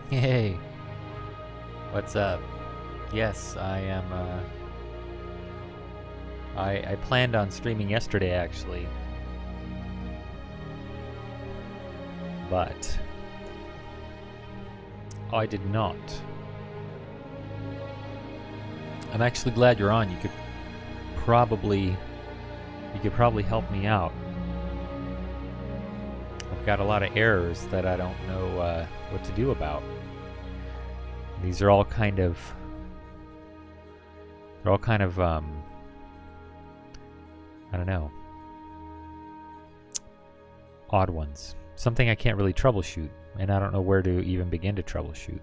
Hey, what's up? Yes, I am. I planned on streaming yesterday actually, but I did not. I'm actually glad you're on. You could probably help me out. I've got a lot of errors that I don't know what to do about. These are all kind of I don't know, odd ones. Something I can't really troubleshoot, and I don't know where to even begin to troubleshoot.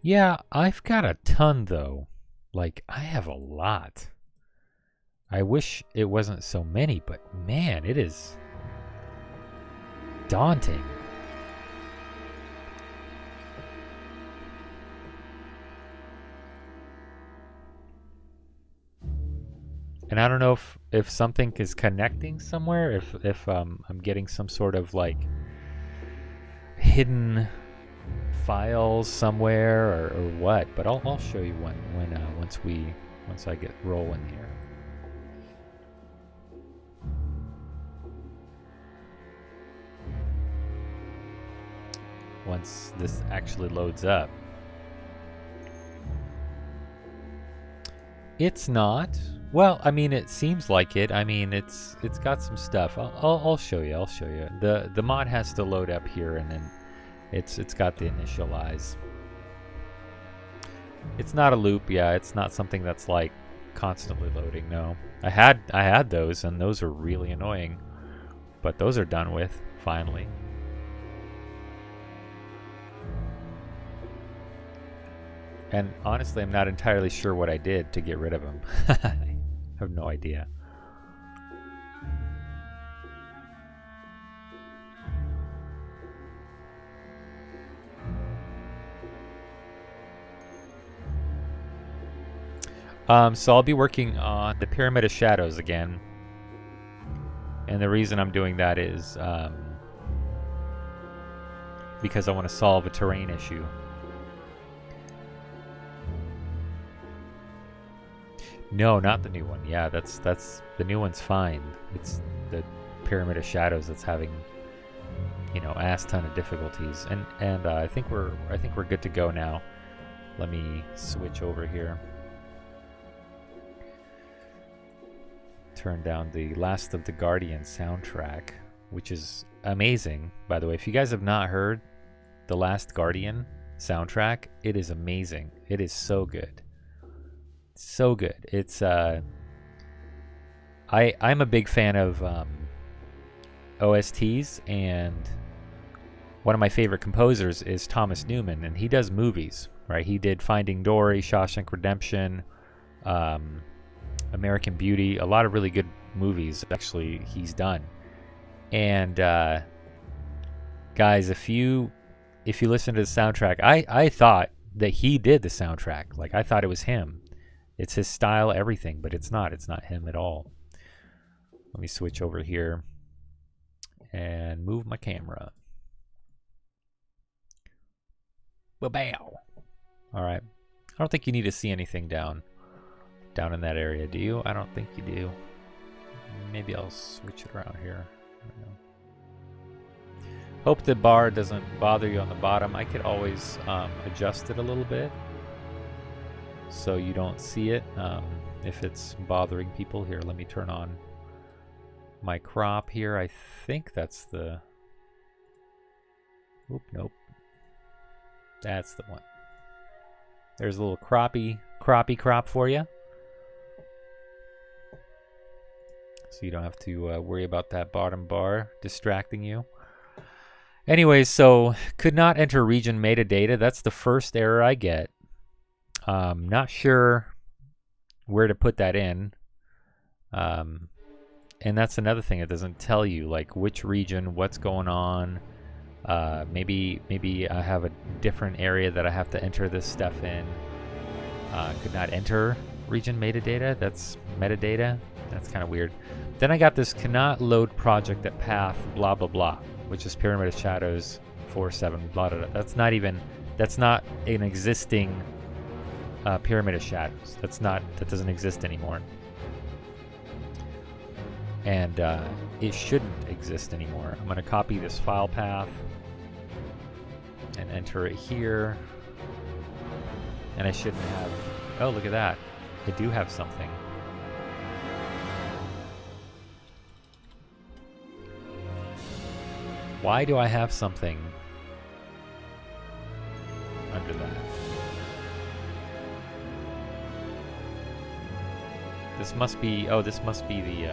Yeah, I've got a ton though. Like, I have a lot. I wish it wasn't so many, but man, it is daunting. And I don't know if something is connecting somewhere, if I'm getting some sort of like hidden files somewhere or what. But I'll show you once I get rolling here. Once this actually loads up. It's not. Well, I mean, it seems like it. I mean, it's got some stuff. I'll show you. I'll show you. The mod has to load up here, and then it's got the initialize. It's not a loop. Yeah, it's not something that's like constantly loading. No, I had those, and those are really annoying. But those are done with finally. And honestly, I'm not entirely sure what I did to get rid of them. I have no idea. So I'll be working on the Pyramid of Shadows again. And the reason I'm doing that is because I want to solve a terrain issue. No, not the new one. Yeah, that's the new one's fine. It's the Pyramid of Shadows that's having, ass ton of difficulties. And I think we're good to go now. Let me switch over here. Turn down the Last of the Guardian soundtrack, which is amazing, by the way. If you guys have not heard the Last Guardian soundtrack, it is amazing. It is so good. So good. It's I'm a big fan of OSTs, and one of my favorite composers is Thomas Newman, and he does movies, right? He did Finding Dory, Shawshank Redemption, American Beauty, a lot of really good movies actually he's done. And guys, if you listen to the soundtrack, I thought that he did the soundtrack. Like, I thought it was him. It's his style, everything, but it's not. It's not him at all. Let me switch over here and move my camera. Ba-bow. All right. I don't think you need to see anything down in that area, do you? I don't think you do. Maybe I'll switch it around here. I don't know. Hope the bar doesn't bother you on the bottom. I could always adjust it a little bit, so you don't see it if it's bothering people. Here, let me turn on my crop here. I think that's the... Oop, nope. That's the one. There's a little croppy crop for you. So you don't have to worry about that bottom bar distracting you. Anyways, so could not enter region metadata. That's the first error I get. Not sure where to put that in. And that's another thing. It doesn't tell you, like, which region, what's going on. Maybe I have a different area that I have to enter this stuff in. Could not enter region metadata. That's metadata. That's kind of weird. Then I got this cannot load project at path blah blah blah, which is Pyramid of Shadows 4.7 blah blah blah. That's not an existing Pyramid of Shadows. That doesn't exist anymore. And it shouldn't exist anymore. I'm going to copy this file path and enter it here. And I shouldn't have... Oh, look at that. I do have something. Why do I have something under that? This must be... Oh, this must be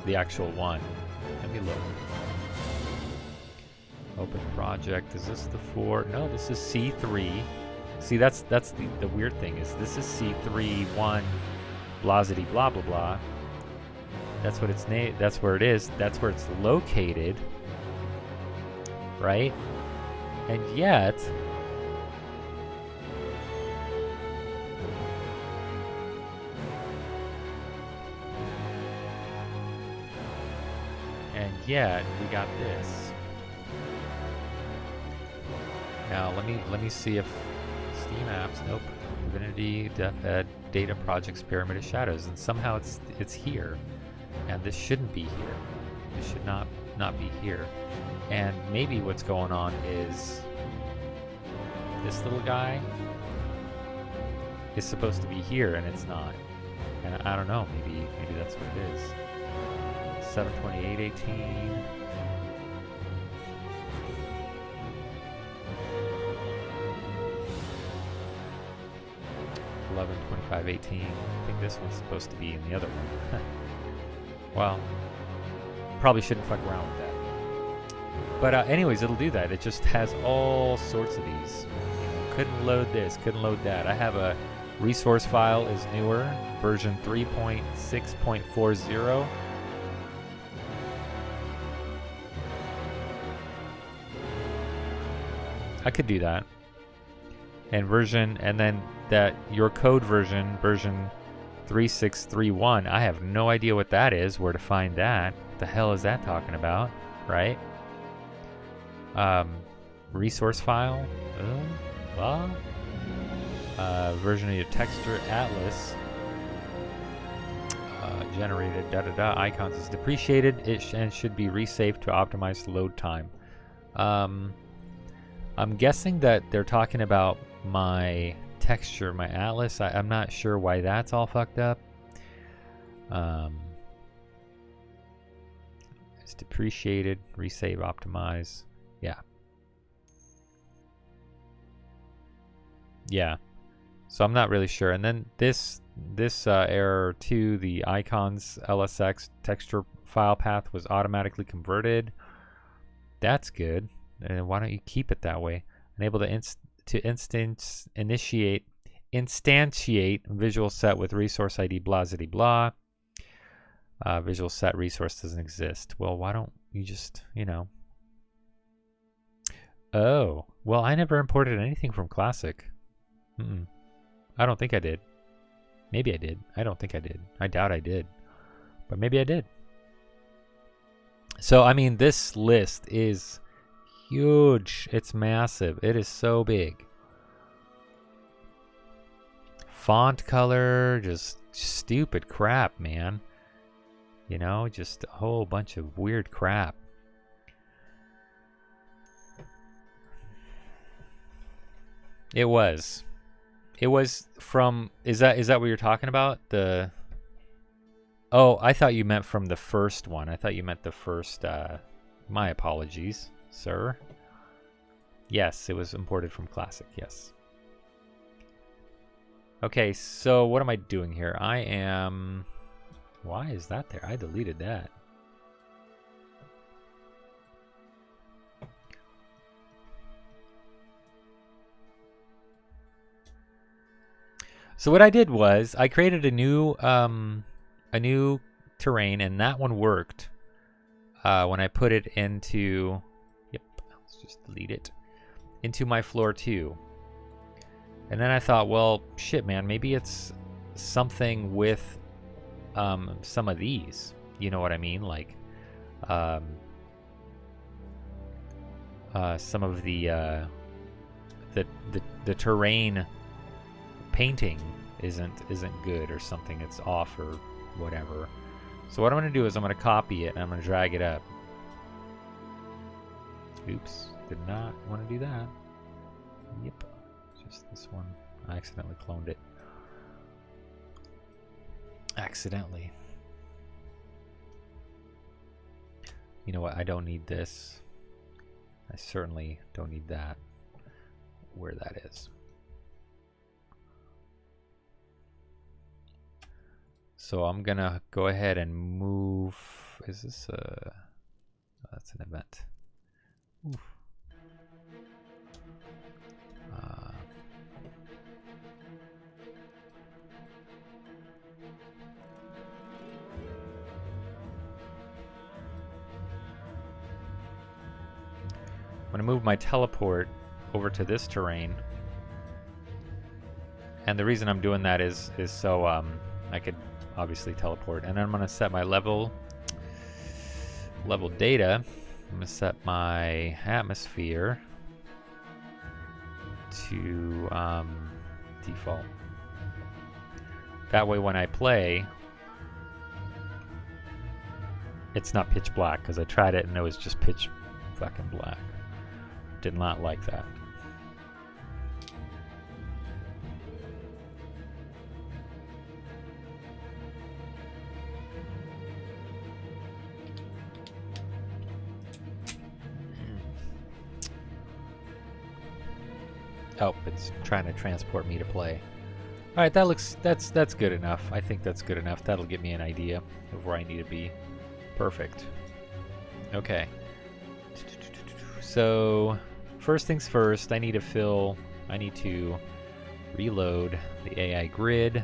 the actual one. Let me look. Open project. Is this the 4? No, this is C3. See, that's the weird thing is this is C3 1 blasity blah blah blah. That's what it's named. That's where it is. That's where it's located. Right? And yet we got this. Now let me see if Steam apps, nope. Divinity, DefEd, Data Projects, Pyramid of Shadows, and somehow it's here. And this shouldn't be here. This should not be here. And maybe what's going on is this little guy is supposed to be here and it's not. And I don't know, maybe that's what it is. 72818. 112518. I think this one's supposed to be in the other one. Well, probably shouldn't fuck around with that. But anyways, it'll do that. It just has all sorts of these. Couldn't load this, couldn't load that. I have a resource file is newer, version 3.6.40. I could do that. And then that your code version 3631, I have no idea what that is, where to find that. What the hell is that talking about, right? Resource file, version of your texture atlas, generated icons is depreciated and should be resaved to optimize load time. I'm guessing that they're talking about my texture, my atlas. I'm not sure why that's all fucked up. It's depreciated, resave, optimize. Yeah. So I'm not really sure. And then this error too, the icons LSX texture file path was automatically converted. That's good. And why don't you keep it that way? Enable to instantiate visual set with resource ID blah zitty blah. Visual set resource doesn't exist. Well, why don't you just, Oh, well, I never imported anything from Classic. I don't think I did. Maybe I did. I don't think I did. I doubt I did. But maybe I did. So, I mean, this list is huge. It's massive. It is so big. Font color, just stupid crap, man. Just a whole bunch of weird crap. It was from, is that what you're talking about? Oh, I thought you meant from the first one. I thought you meant the first, my apologies, sir. Yes, it was imported from Classic, yes. Okay, so what am I doing here? Why is that there? I deleted that. So what I did was I created a new terrain, and that one worked when I put it into, let's just delete it, into my floor 2. And then I thought, well, shit, man, maybe it's something with some of these. You know what I mean? Like some of the terrain painting isn't good or something. It's off or whatever. So what I'm going to do is I'm going to copy it and I'm going to drag it up. Oops, did not want to do that. Yep, just this one. I accidentally cloned it. Accidentally. You know what? I don't need this. I certainly don't need that. Where that is. So I'm gonna go ahead and move. Is this a? Oh, that's an event. Oof. I'm going to move my teleport over to this terrain. And the reason I'm doing that is so I could obviously teleport. And then I'm going to set my level data. I'm going to set my atmosphere to default. That way when I play, it's not pitch black, because I tried it and it was just pitch fucking black. Did not like that. Oh, it's trying to transport me to play. All right, that's good enough. I think that's good enough. That'll give me an idea of where I need to be. Perfect. Okay. So, first things first, I need to reload the AI grid.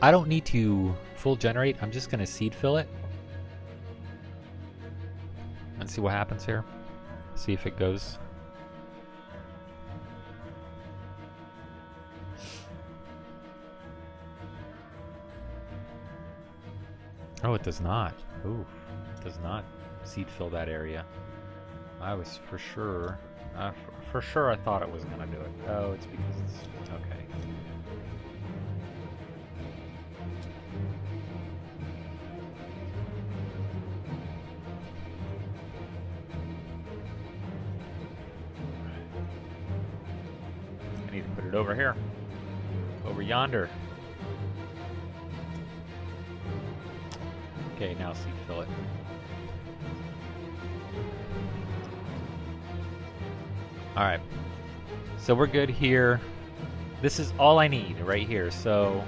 I don't need to full generate. I'm just going to seed fill it. Let's see what happens here. See if it goes. Oh, it does not. Ooh, it does not seed fill that area. I was for sure I thought it was gonna do it. Oh, it's because it's okay. I need to put it over here, over yonder. Okay, now seed fill it. Alright, so we're good here. This is all I need right here. So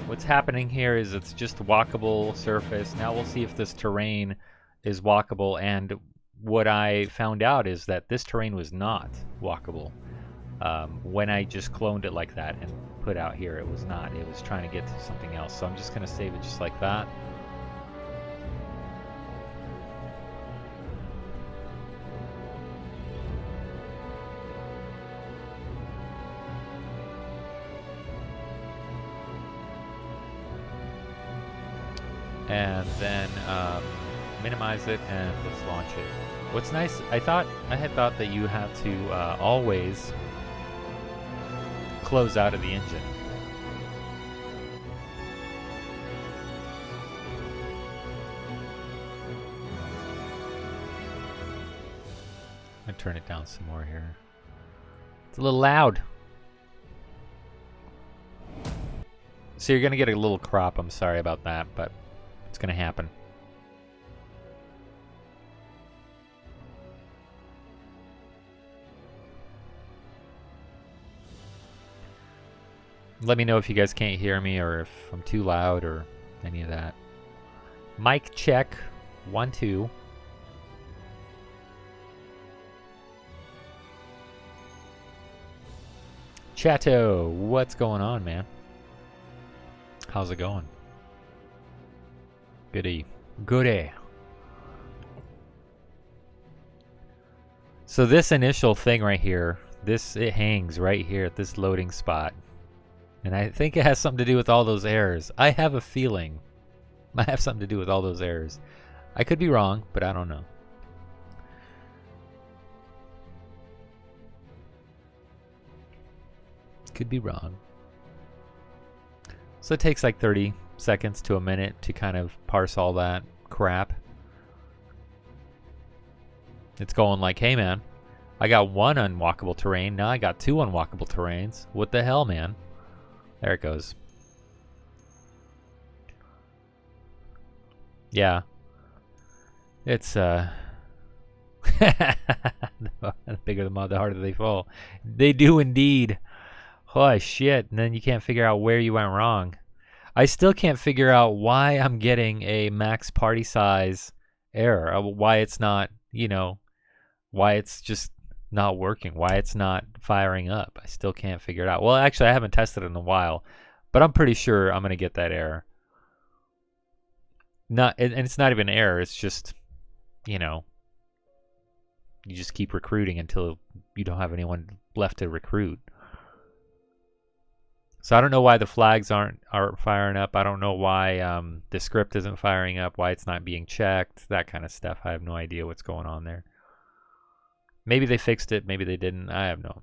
what's happening here is it's just walkable surface. Now we'll see if this terrain is walkable, and what I found out is that this terrain was not walkable. When I just cloned it like that and put out here, it was not. It was trying to get to something else. So I'm just going to save it just like that. And then minimize it and let's launch it. What's nice, I had thought that you have to always close out of the engine. I'm gonna turn it down some more here. It's a little loud. So you're gonna get a little crop. I'm sorry about that, but it's gonna happen. Let me know if you guys can't hear me or if I'm too loud or any of that. Mic check 1 2. Chato, what's going on, man? How's it going? Goody. Goody. So this initial thing right here, it hangs right here at this loading spot. And I think it has something to do with all those errors. I have a feeling I have something to do with all those errors. I could be wrong, but I don't know. Could be wrong. So it takes like 30 seconds to a minute to kind of parse all that crap. It's going like, hey man, I got one unwalkable terrain, now I got two unwalkable terrains. What the hell, man? There it goes. Yeah. It's the bigger the mod, the harder they fall. They do indeed. Oh shit, and then you can't figure out where you went wrong. I still can't figure out why I'm getting a max party size error. Why it's not, you know, why it's just not working, why it's not firing up. I still can't figure it out. Well, actually, I haven't tested it in a while, but I'm pretty sure I'm going to get that error. And it's not even an error, it's just, you know, you just keep recruiting until you don't have anyone left to recruit. So I don't know why the flags aren't firing up. I don't know why the script isn't firing up, why it's not being checked, that kind of stuff. I have no idea what's going on there. Maybe they fixed it, maybe they didn't. I have no.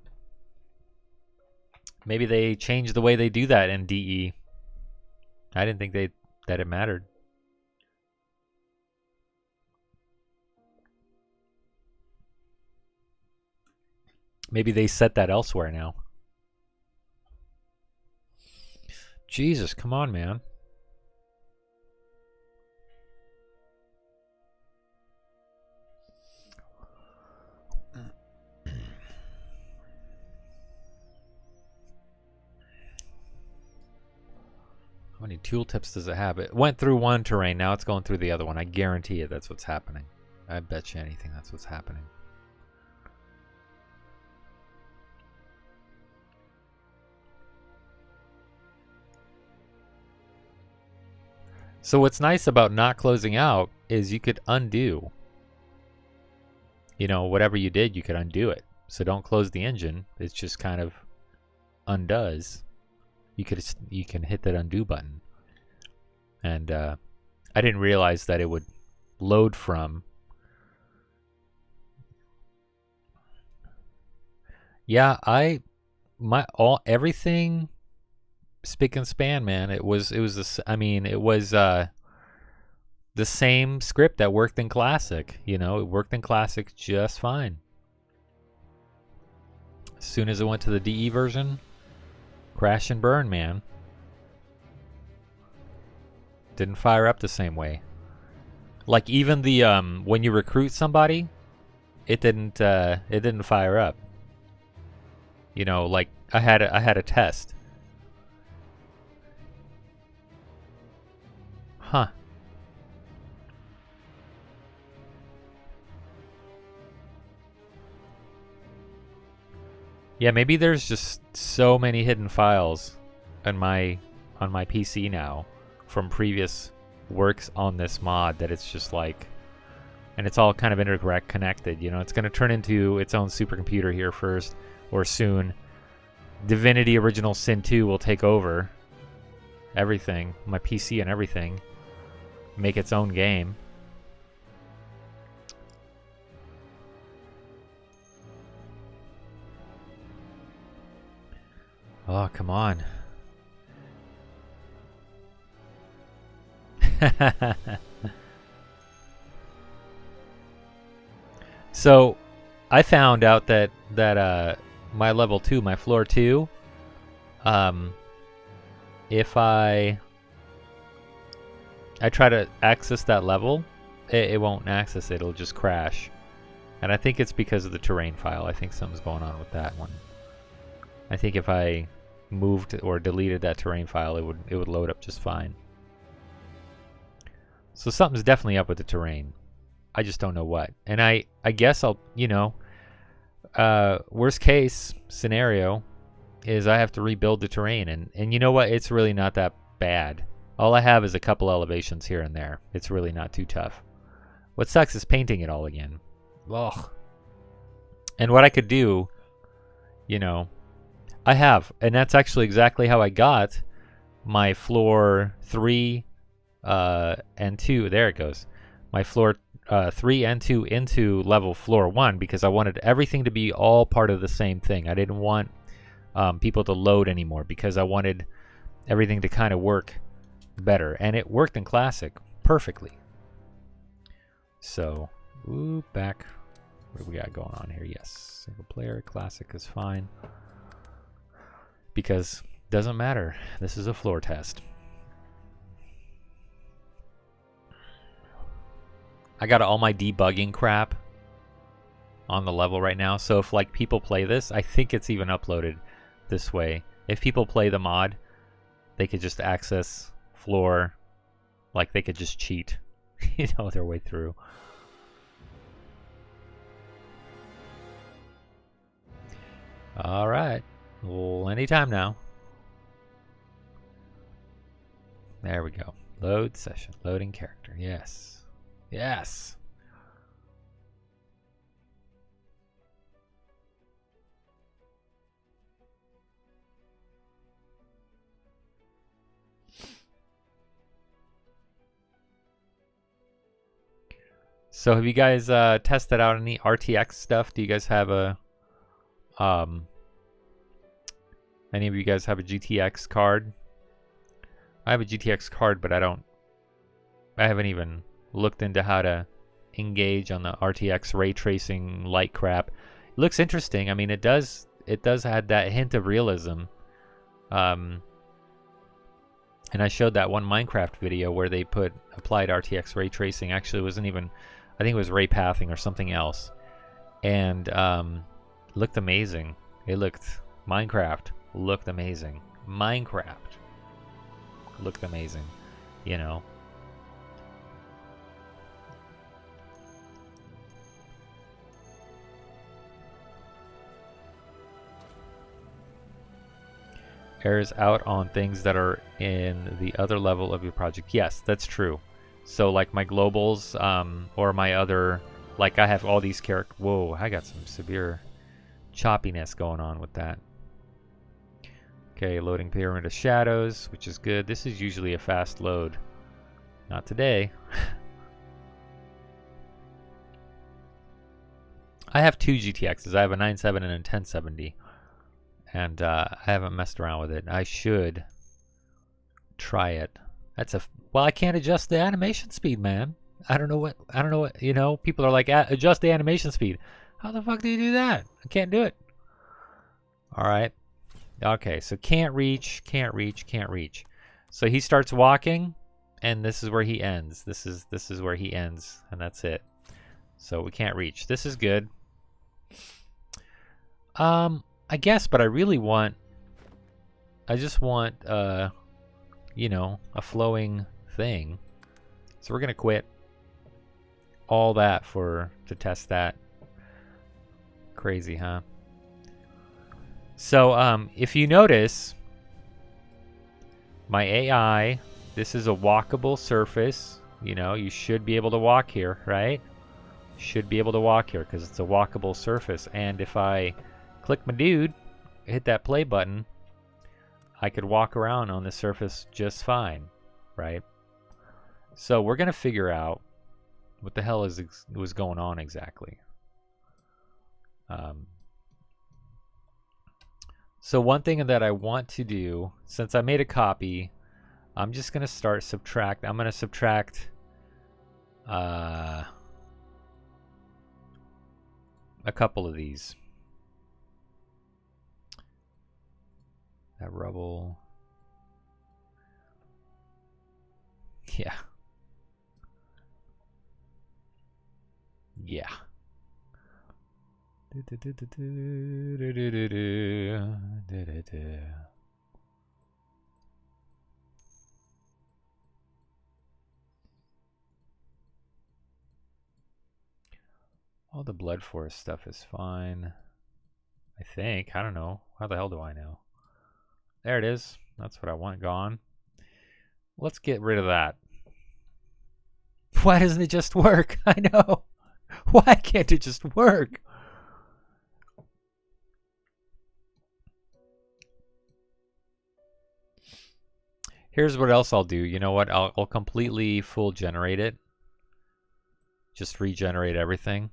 Maybe they changed the way they do that in DE. I didn't think that it mattered. Maybe they set that elsewhere now. Jesus, come on, man. How many tooltips does it have? It went through one terrain, now it's going through the other one. I guarantee it, that's what's happening. I bet you anything that's what's happening. So what's nice about not closing out is you could undo. You know, whatever you did, you could undo it. So don't close the engine. It's just kind of undoes. You can hit that undo button. And I didn't realize that it would load from. Yeah, everything spick and span, man. It was the same script that worked in Classic. You know, it worked in Classic just fine. As soon as it went to the DE version, crash and burn, man. Didn't fire up the same way. Like even the when you recruit somebody, it didn't fire up. You know, like I had a test. Huh. Yeah, maybe there's just so many hidden files on my PC now from previous works on this mod that it's just like, and it's all kind of interconnected, you know. It's going to turn into its own supercomputer here first or soon. Divinity Original Sin 2 will take over everything, my PC and everything. Make its own game. Oh, come on. So, I found out that my level 2, my floor 2, if I try to access that level, it won't access it. It'll just crash. And I think it's because of the terrain file. I think something's going on with that one. I think if I moved or deleted that terrain file, it would load up just fine. So something's definitely up with the terrain. I just don't know what. And I guess I'll, you know, worst case scenario is I have to rebuild the terrain. And you know what? It's really not that bad. All I have is a couple elevations here and there. It's really not too tough. What sucks is painting it all again. Ugh. And what I could do you know, I have. And that's actually exactly how I got my floor 3 and 2. There it goes. My floor 3 and 2 into level floor 1 because I wanted everything to be all part of the same thing. I didn't want people to load anymore because I wanted everything to kind of work better. And it worked in Classic perfectly. So, back. What do we got going on here? Yes, single player, Classic is fine. Because it doesn't matter. This is a floor test. I got all my debugging crap on the level right now. So if like people play this, I think it's even uploaded this way. If people play the mod, they could just access floor, like they could just cheat, you know, their way through. All right, well, anytime now. There we go. Load session, loading character. Yes, yes. So have you guys tested out any RTX stuff? Do you guys have a any of you guys have a GTX card? I have a GTX card, but I haven't even looked into how to engage on the RTX ray tracing light crap. It looks interesting. I mean, it does add that hint of realism. And I showed that one Minecraft video where they applied RTX ray tracing. Actually, it wasn't even, I think it was ray pathing or something else. And looked amazing. Minecraft looked amazing. Minecraft looked amazing, you know. Errors out on things that are in the other level of your project. Yes, that's true. So like my globals, or my other, like I have all these characters. Whoa, I got some severe choppiness going on with that. Okay, loading Pyramid of Shadows, which is good. This is usually a fast load. Not today. I have two GTXs. I have a 970 and a 1070. And I haven't messed around with it. I should try it. Well, I can't adjust the animation speed, man. I don't know what, you know, people are like, adjust the animation speed. How the fuck do you do that? I can't do it. All right. Okay, so can't reach. So he starts walking, and this is where he ends. This is where he ends, and that's it. So we can't reach. This is good. I guess, but I just want, you know, a flowing thing. So we're gonna quit all that to test that. Crazy, huh? So, if you notice, my AI, this is a walkable surface. You know, you should be able to walk here, right? Should be able to walk here because it's a walkable surface. And if I click my dude, hit that play button, I could walk around on this surface just fine, right? So we're gonna figure out what the hell was going on exactly. So one thing that I want to do, since I made a copy, I'm just gonna start subtract. I'm gonna subtract a couple of these. That rubble. Yeah. Yeah. All the Blood Forest stuff is fine. I think. I don't know. How the hell do I know? There it is. That's what I want gone. Let's get rid of that. Why doesn't it just work? I know. Why can't it just work? Here's what else I'll do. You know what? I'll completely full generate it. Just regenerate everything.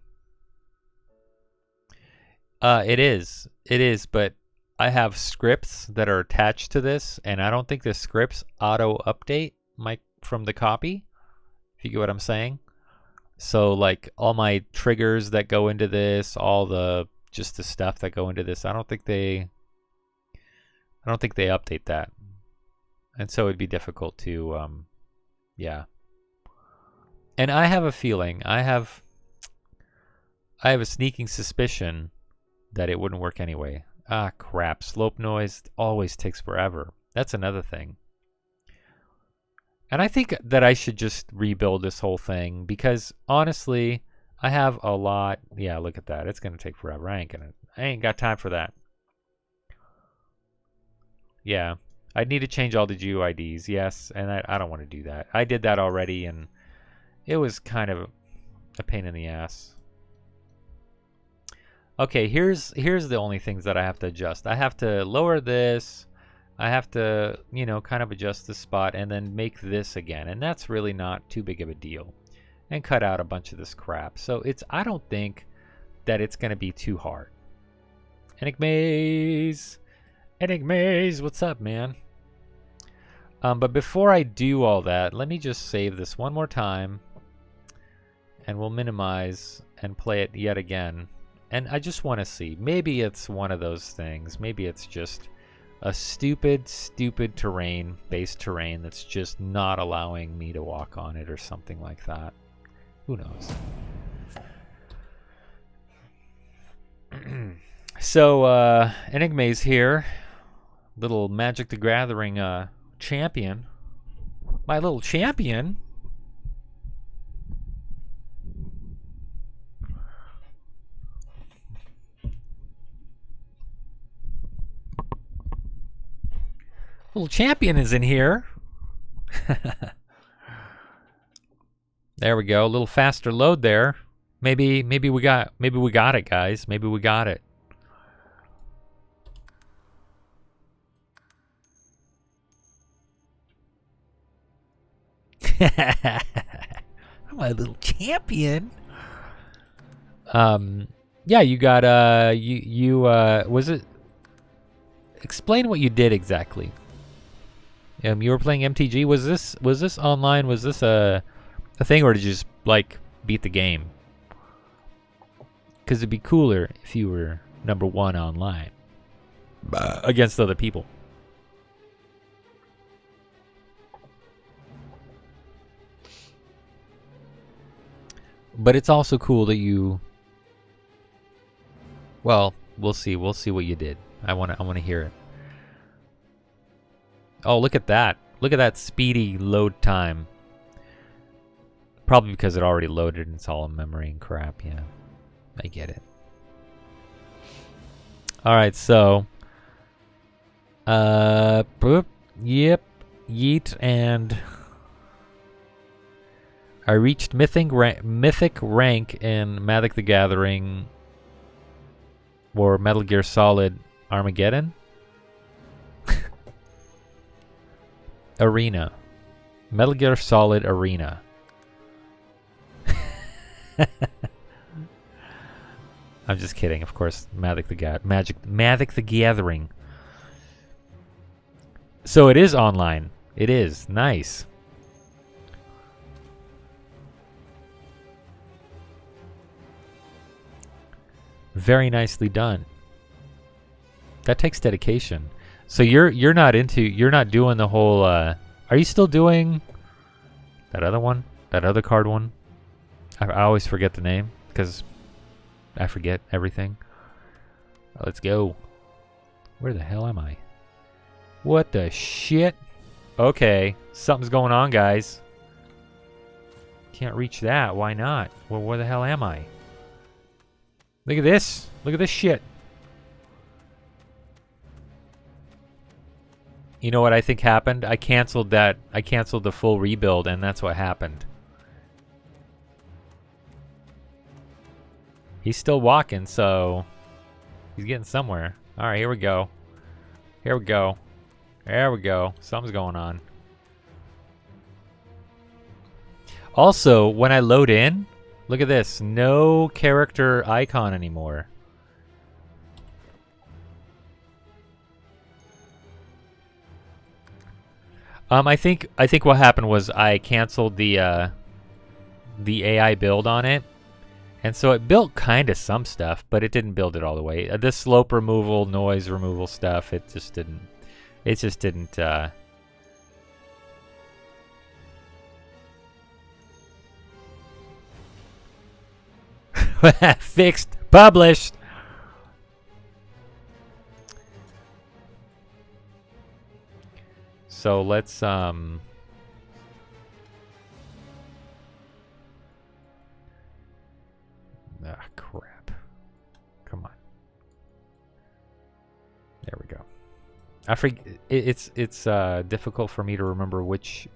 It is, but I have scripts that are attached to this, and I don't think the scripts auto update from the copy, if you get what I'm saying. So like all my triggers that go into this, all the just the stuff that go into this, I don't think they update that. And so it'd be difficult to yeah. And I have a feeling, I have a sneaking suspicion that it wouldn't work anyway. Ah, crap. Slope noise always takes forever. That's another thing. And I think that I should just rebuild this whole thing because honestly, I have a lot. Yeah, look at that. It's going to take forever. I ain't got time for that. Yeah, I'd need to change all the GUIDs. Yes, and I don't want to do that. I did that already and it was kind of a pain in the ass. Okay, here's the only things that I have to adjust. I have to lower this. I have to, you know, kind of adjust the spot and then make this again. And that's really not too big of a deal. And cut out a bunch of this crap. So I don't think that it's going to be too hard. Enigmaze, what's up, man? But before I do all that, let me just save this one more time. And we'll minimize and play it yet again. And I just want to see. Maybe it's one of those things. Maybe it's just a stupid base terrain that's just not allowing me to walk on it or something like that. Who knows? So, Enigma's here. Little Magic the Gathering champion. My little champion. Little champion is in here. There we go. A little faster load there. Maybe we got it, guys. Maybe we got it. I'm a little champion. Yeah, you got was it? Explain what you did exactly. You were playing MTG. Was this online? Was this a thing, or did you just like beat the game? Because it'd be cooler if you were #1 online against other people. But it's also cool that you. Well, we'll see. We'll see what you did. I want to hear it. Oh, look at that. Look at that speedy load time. Probably because it already loaded and it's all in memory and crap. Yeah, I get it. All right, so. Yep. Yeet and. I reached mythic rank in Magic the Gathering or Metal Gear Solid Armageddon. Arena. Metal Gear Solid Arena. I'm just kidding. Of course, Magic the Gathering. So it is online. It is. Nice. Very nicely done. That takes dedication. So you're not doing the whole are you still doing that other one? That other card one? I always forget the name because I forget everything. Let's go. Where the hell am I? What the shit? Okay, something's going on, guys. Can't reach that. Why not? Well, where the hell am I? Look at this. Look at this shit. You know what I think happened? I canceled that. I canceled the full rebuild, and that's what happened. He's still walking, so he's getting somewhere. All right, here we go. Here we go. There we go. Something's going on. Also, when I load in, look at this. No character icon anymore. I think what happened was I canceled the AI build on it, and so it built kind of some stuff, but it didn't build it all the way. The slope removal, noise removal stuff, it just didn't. It just didn't. Fixed, published. So let's crap. Come on. There we go. I forget. It's difficult for me to remember which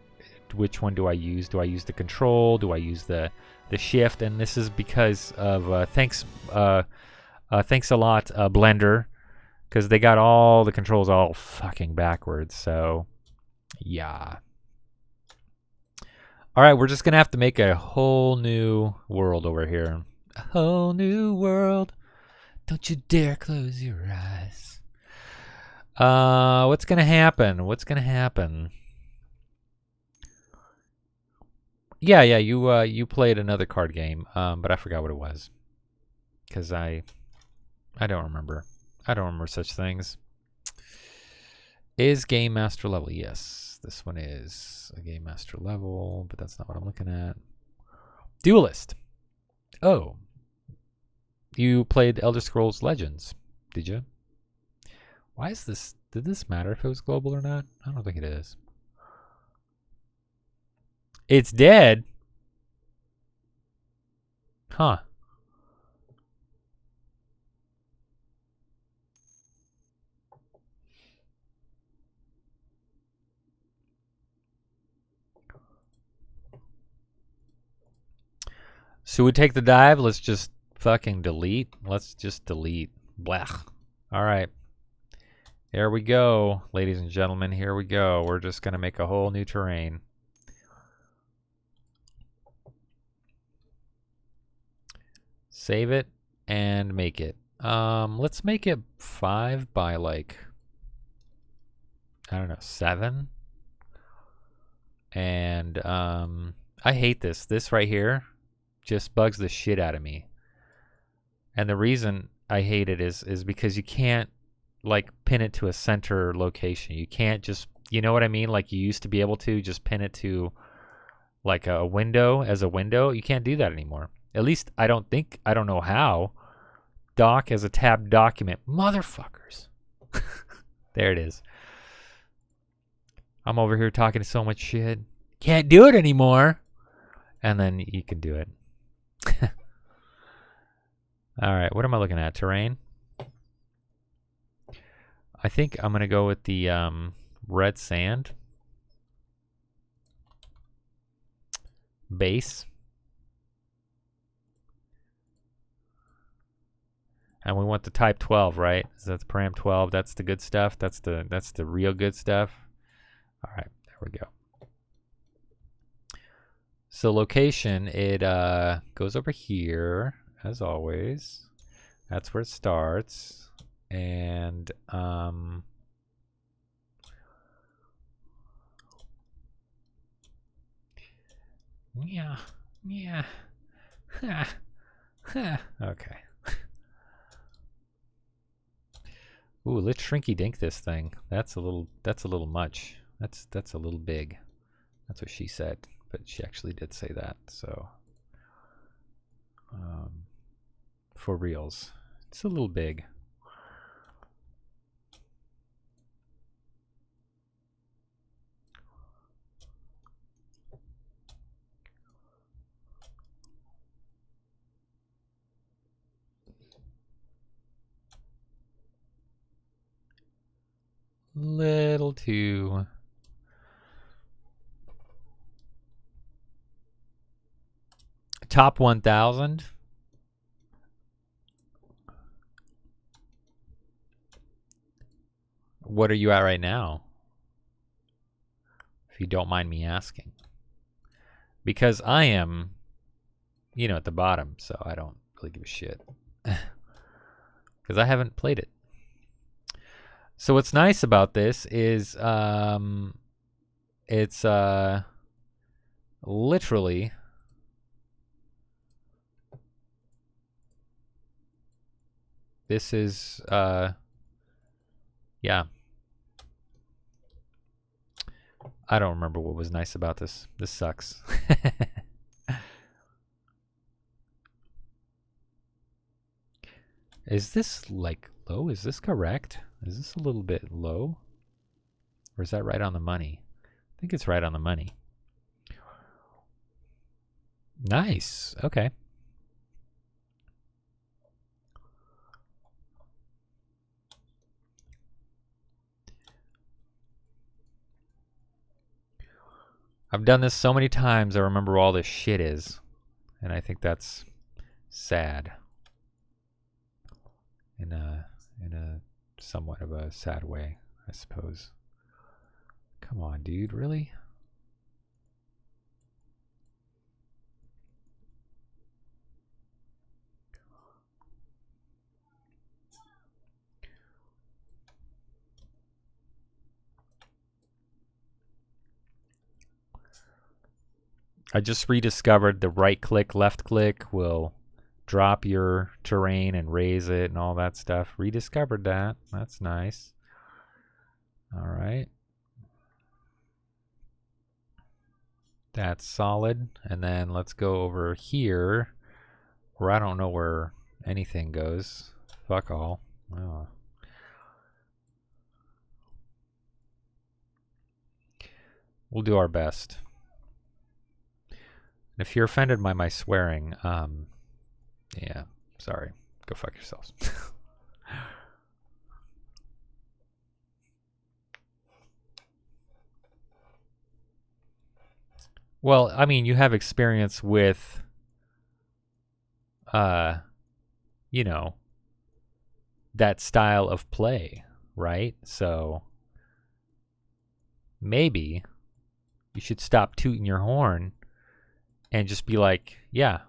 one do I use. Do I use the control? Do I use the shift? And this is because of thanks a lot Blender, because they got all the controls all fucking backwards. So yeah. All right, we're just gonna have to make a whole new world over here. A whole new world. Don't you dare close your eyes. What's gonna happen? What's gonna happen? Yeah, you played another card game, but I forgot what it was, because I don't remember. I don't remember such things. Is Game Master level? Yes, this one is a Game Master level, but that's not what I'm looking at. Duelist. Oh, you played Elder Scrolls Legends, did you? Why is this? Did this matter if it was global or not? I don't think it is. It's dead? Huh. Should we take the dive? Let's just fucking delete. Let's just delete. Blech. All right. There we go, ladies and gentlemen. Here we go. We're just going to make a whole new terrain. Save it and make it. Let's make it 5 by like, I don't know, 7. And I hate this. This right here just bugs the shit out of me. And the reason I hate it is because you can't like pin it to a center location. You can't just, you know what I mean? Like you used to be able to just pin it to like a window as a window. You can't do that anymore. At least I don't know how. Doc as a tabbed document. Motherfuckers. There it is. I'm over here talking so much shit. Can't do it anymore. And then you can do it. All right, what am I looking at? Terrain? I think I'm going to go with the red sand. Base. And we want the type 12, right? So that's param 12. That's the good stuff. That's the real good stuff. All right, there we go. So location, it goes over here as always. That's where it starts. And yeah. Okay. Ooh, let's shrinky dink this thing. That's a little much. That's a little big. That's what she said, but she actually did say that. So for reals, it's a little big. Little too. Top 1,000. What are you at right now? If you don't mind me asking. Because I am, at the bottom, so I don't really give a shit. Because I haven't played it. So what's nice about this is it's literally this is yeah. I don't remember what was nice about this. This sucks. Is this like low? Is this correct? Is this a little bit low? Or is that right on the money? I think it's right on the money. Nice. Okay. I've done this so many times, I remember all this shit is. And I think that's sad. In a somewhat of a sad way, I suppose. Come on, dude, really? I just rediscovered the right click, left click will drop your terrain and raise it and all that stuff. Rediscovered that. That's nice. All right. That's solid. And then let's go over here where I don't know where anything goes. Fuck all. Oh. We'll do our best. If you're offended by my swearing, yeah, sorry. Go fuck yourselves. Well, I mean, you have experience with, that style of play, right? So maybe you should stop tooting your horn and just be like, yeah,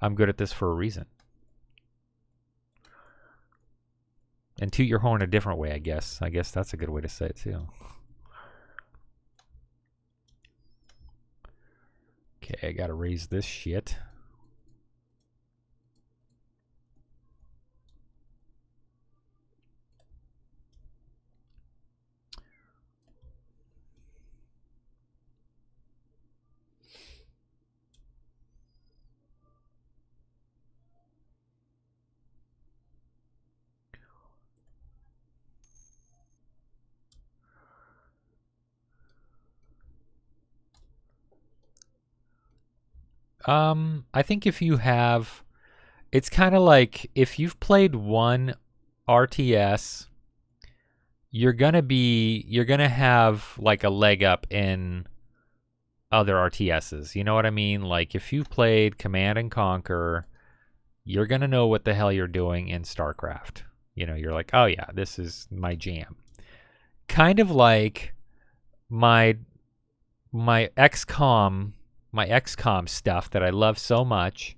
I'm good at this for a reason. And toot your horn a different way, I guess. I guess that's a good way to say it too. Okay, I gotta raise this shit. I think if you have, it's kind of like if you've played one RTS, you're gonna have like a leg up in other RTSs. You know what I mean? Like if you've played Command and Conquer, you're gonna know what the hell you're doing in StarCraft. You're like, oh yeah, this is my jam. Kind of like my XCOM stuff that I love so much.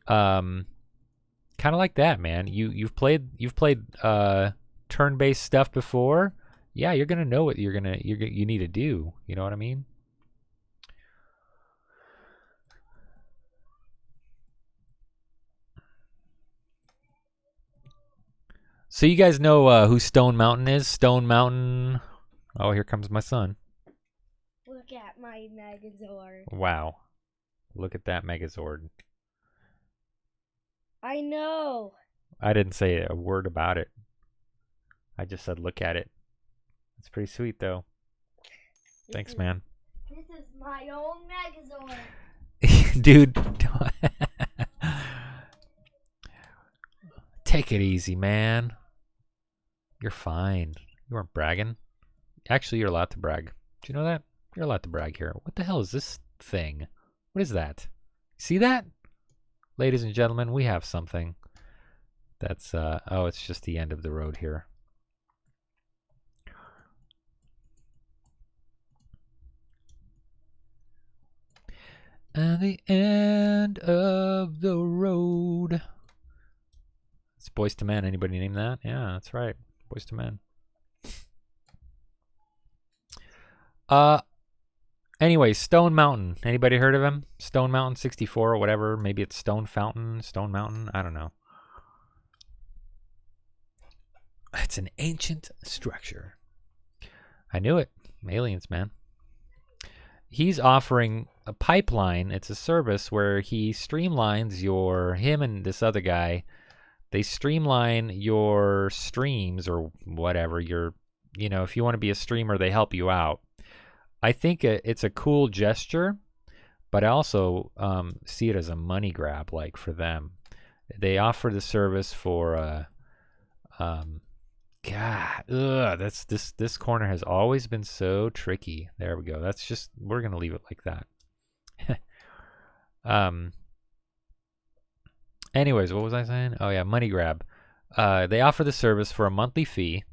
Kind of like that, man. You've played turn-based stuff before. Yeah, you're gonna know what you need to do. You know what I mean? So you guys know who Stone Mountain is? Stone Mountain. Oh, here comes my son. Look at my Megazord. Wow. Look at that Megazord. I know. I didn't say a word about it. I just said look at it. It's pretty sweet, though. Thanks, man. This is my own Megazord. Dude. Take it easy, man. You're fine. You weren't bragging. Actually, you're allowed to brag. Do you know that? You're allowed to brag here. What the hell is this thing? What is that? See that? Ladies and gentlemen, we have something. That's, oh, it's just the end of the road here. And the end of the road. It's Boys to Men. Anybody name that? Yeah, that's right. Boys to Men. Anyway, Stone Mountain. Anybody heard of him? Stone Mountain 64 or whatever. Maybe it's Stone Fountain, Stone Mountain. I don't know. It's an ancient structure. I knew it. Aliens, man. He's offering a pipeline. It's a service where he streamlines him and this other guy, they streamline your streams or whatever. If you want to be a streamer, they help you out. I think it's a cool gesture, but I also see it as a money grab, like for them. They offer the service for, this corner has always been so tricky. There we go. We're going to leave it like that. Anyways, what was I saying? Oh yeah, money grab. They offer the service for a monthly fee,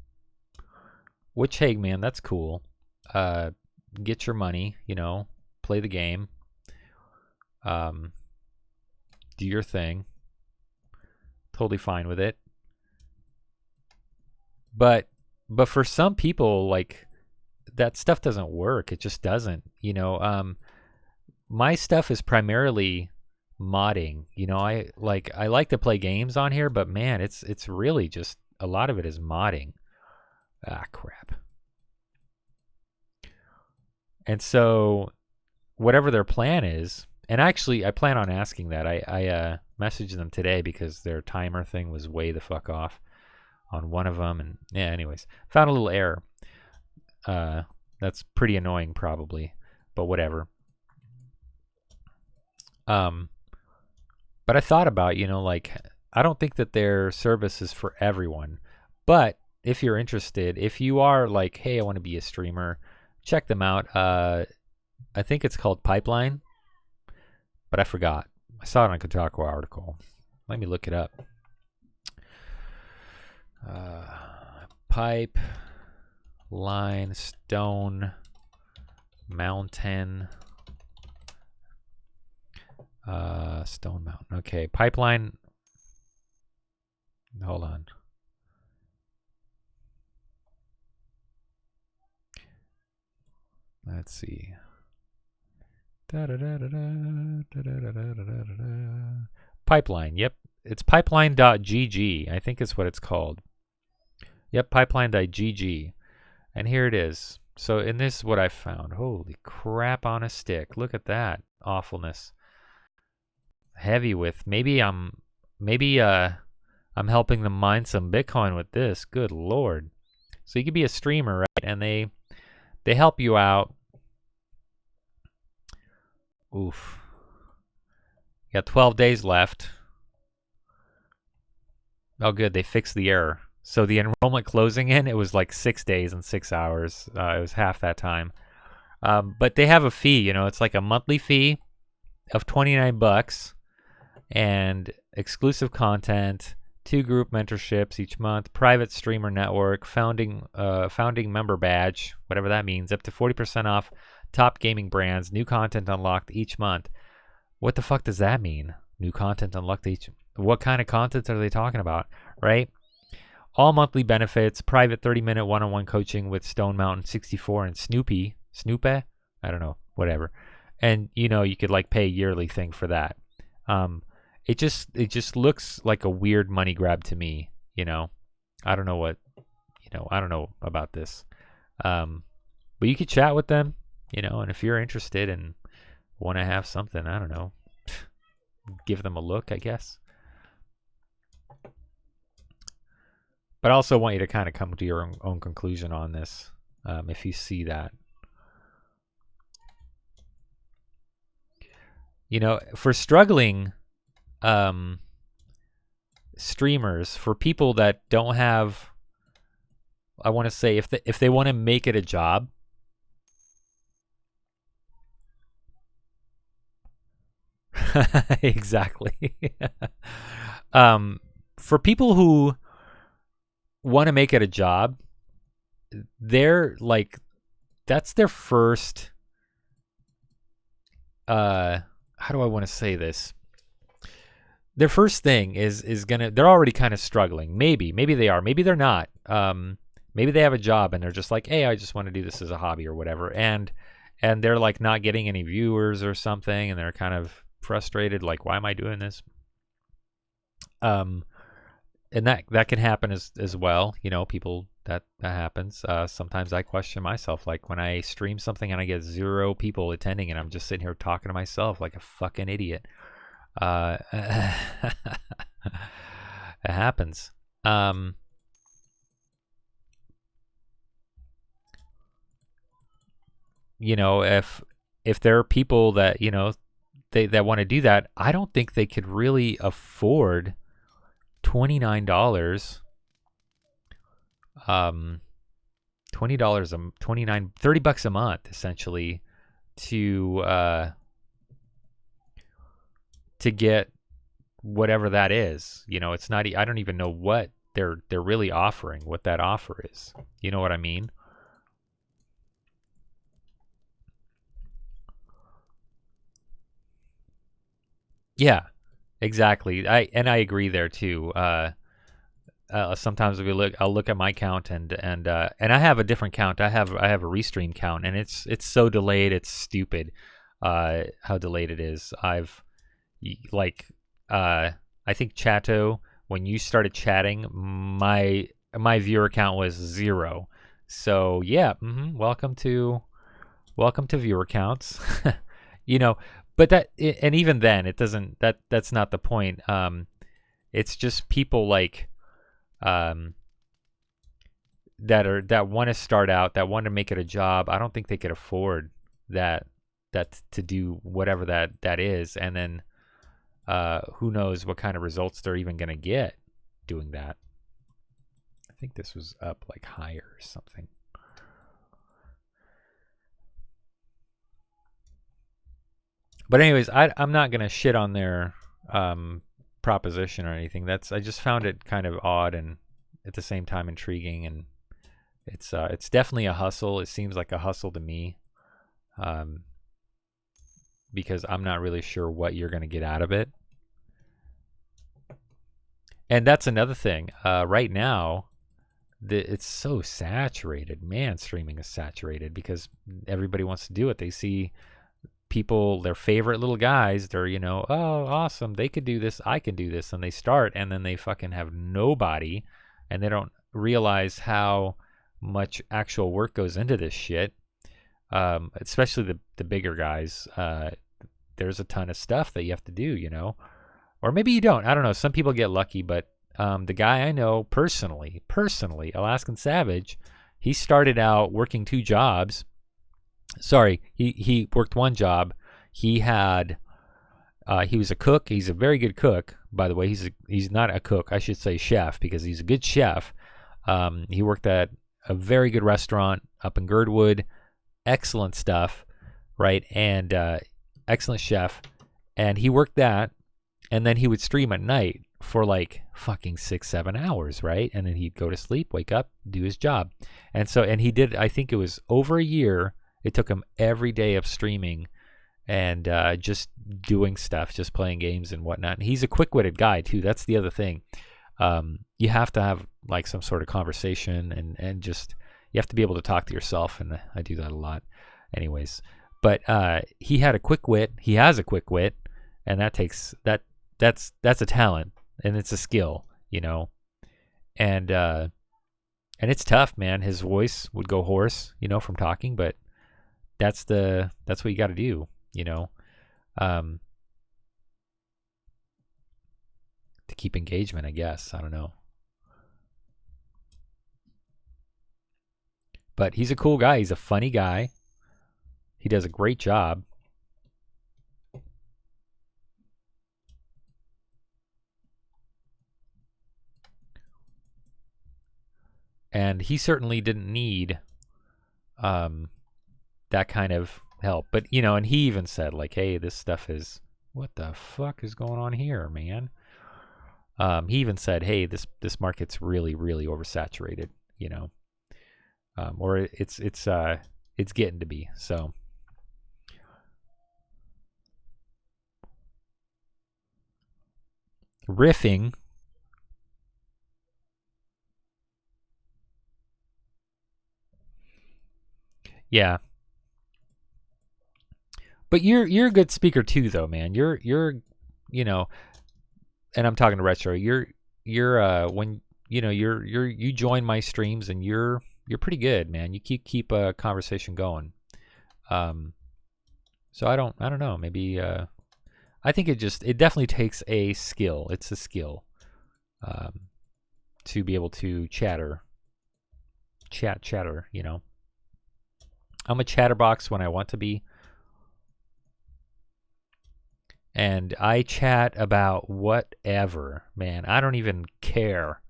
which, hey man, that's cool. Get your money, play the game, do your thing. Totally fine with it. But for some people, like, that stuff doesn't work. It just doesn't. My stuff is primarily modding. I like to play games on here, but man, it's really just a lot of it is modding. Ah, crap. And so whatever their plan is, and actually I plan on asking that. I messaged them today because their timer thing was way the fuck off on one of them, and yeah, anyways, found a little error. That's pretty annoying probably, but whatever. But I thought about, I don't think that their service is for everyone, but if you're interested, if you are like, hey, I want to be a streamer, check them out. I think it's called Pipeline, but I forgot. I saw it on a Kotaku article. Let me look it up. Pipeline, Stone Mountain. Stone Mountain. Okay, Pipeline. Hold on. Let's see. Pipeline. Yep. It's pipeline.gg. I think it's what it's called. Yep, pipeline.gg. And here it is. So, and this is what I found. Holy crap on a stick. Look at that awfulness. Heavy with. Maybe I'm helping them mine some Bitcoin with this. Good Lord. So you could be a streamer, right? And they help you out. Oof. You got 12 days left. Oh, good. They fixed the error. So the enrollment closing in, it was like 6 days and 6 hours. It was half that time. But they have a fee, it's like a monthly fee of $29 and exclusive content, 2 group mentorships each month, private streamer network, founding member badge, whatever that means, up to 40% off top gaming brands, new content unlocked each month. What the fuck does that mean? New content unlocked each. What kind of content are they talking about, right? All monthly benefits, private 30-minute one-on-one coaching with Stone Mountain 64 and Snoopy, I don't know, whatever. And you could like pay a yearly thing for that. It just looks like a weird money grab to me, I don't know what, I don't know about this. But you could chat with them, and if you're interested and want to have something, I don't know, give them a look, I guess. But I also want you to kind of come to your own conclusion on this, if you see that. For struggling streamers, for people that don't have, I want to say, if they want to make it a job, exactly. For people who want to make it a job, they're like, that's their first how do I want to say this? Their first thing is they're already kind of struggling. Maybe they are. Maybe they're not. Maybe they have a job and they're just like, hey, I just want to do this as a hobby or whatever. And they're like not getting any viewers or something, and they're kind of frustrated, like, why am I doing this? And that can happen as well. You know, people that happens. Sometimes I question myself, like when I stream something and I get 0 people attending, and I'm just sitting here talking to myself like a fucking idiot. It happens. You know, if there are people that, you know, that want to do that, I don't think they could really afford $29. $20 $30 a month essentially to get whatever that is. You know, it's not, I don't even know what they're really offering, what that offer is. You know what I mean? Yeah, exactly. I agree there too. Sometimes I'll look at my count and I have a different count. I have a restream count, and it's so delayed. It's stupid. How delayed it is. Like, I think Chatto, when you started chatting, my viewer count was 0. So yeah, welcome to viewer counts. You know, but and even then, it doesn't. That's not the point. It's just people like, that want to start out, that want to make it a job. I don't think they could afford that to do whatever that is, and then who knows what kind of results they're even going to get doing that. I think this was up like higher or something. But anyways, I'm not going to shit on their proposition or anything. I just found it kind of odd and at the same time intriguing, and it's definitely a hustle. It seems like a hustle to me, because I'm not really sure what you're going to get out of it. And that's another thing. Right now, it's so saturated. Man, streaming is saturated because everybody wants to do it. They see people, their favorite little guys, they're, you know, oh, awesome, they could do this, I can do this, and they start, and then they fucking have nobody, and they don't realize how much actual work goes into this shit. Especially the bigger guys. There's a ton of stuff that you have to do, you know, or maybe you don't. I don't know. Some people get lucky, but the guy I know personally, Alaskan Savage, he started out working 2 jobs. Sorry, he worked 1 job. He was a cook. He's a very good cook, by the way. He's not a cook, I should say chef, because he's a good chef. He worked at a very good restaurant up in Girdwood. Excellent stuff, right? And excellent chef. And he worked that, and then he would stream at night for like fucking 6-7 hours, right? And then he'd go to sleep, wake up, do his job. And he did, I think it was over a year. It took him every day of streaming and just doing stuff, just playing games and whatnot. And he's a quick-witted guy too. That's the other thing. You have to have like some sort of conversation, and just, you have to be able to talk to yourself. And I do that a lot anyways. But he had a quick wit. He has a quick wit, and that's a talent, and it's a skill, you know. And it's tough, man. His voice would go hoarse, you know, from talking, but that's what you got to do, you know, to keep engagement, I guess. I don't know. But he's a cool guy. He's a funny guy. He does a great job. And he certainly didn't need that kind of help. But, you know, and he even said, like, hey, this stuff is, what the fuck is going on here, man? He even said, hey, this market's really, really oversaturated, you know. Or it's getting to be. So riffing. Yeah. But you're a good speaker too, though, man. You're you know, and I'm talking to Retro. You're when you join my streams and you're pretty good, man. You keep a conversation going. So I don't know. Maybe I think it definitely takes a skill. It's a skill to be able to chatter. You know. I'm a chatterbox when I want to be. And I chat about whatever, man. I don't even care.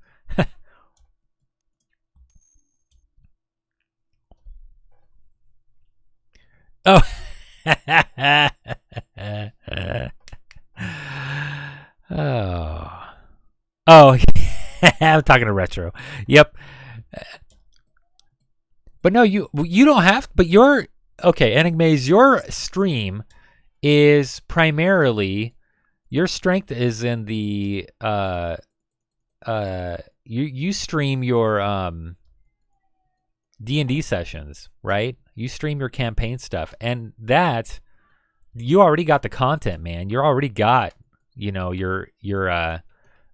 Oh. Oh. Oh. I'm talking to Retro. Yep. But no, you don't have. But your okay, Enigmaze. Your stream is primarily your strength is in the you stream your D&D sessions, right? You stream your campaign stuff, and that you already got the content, man. You already got, you're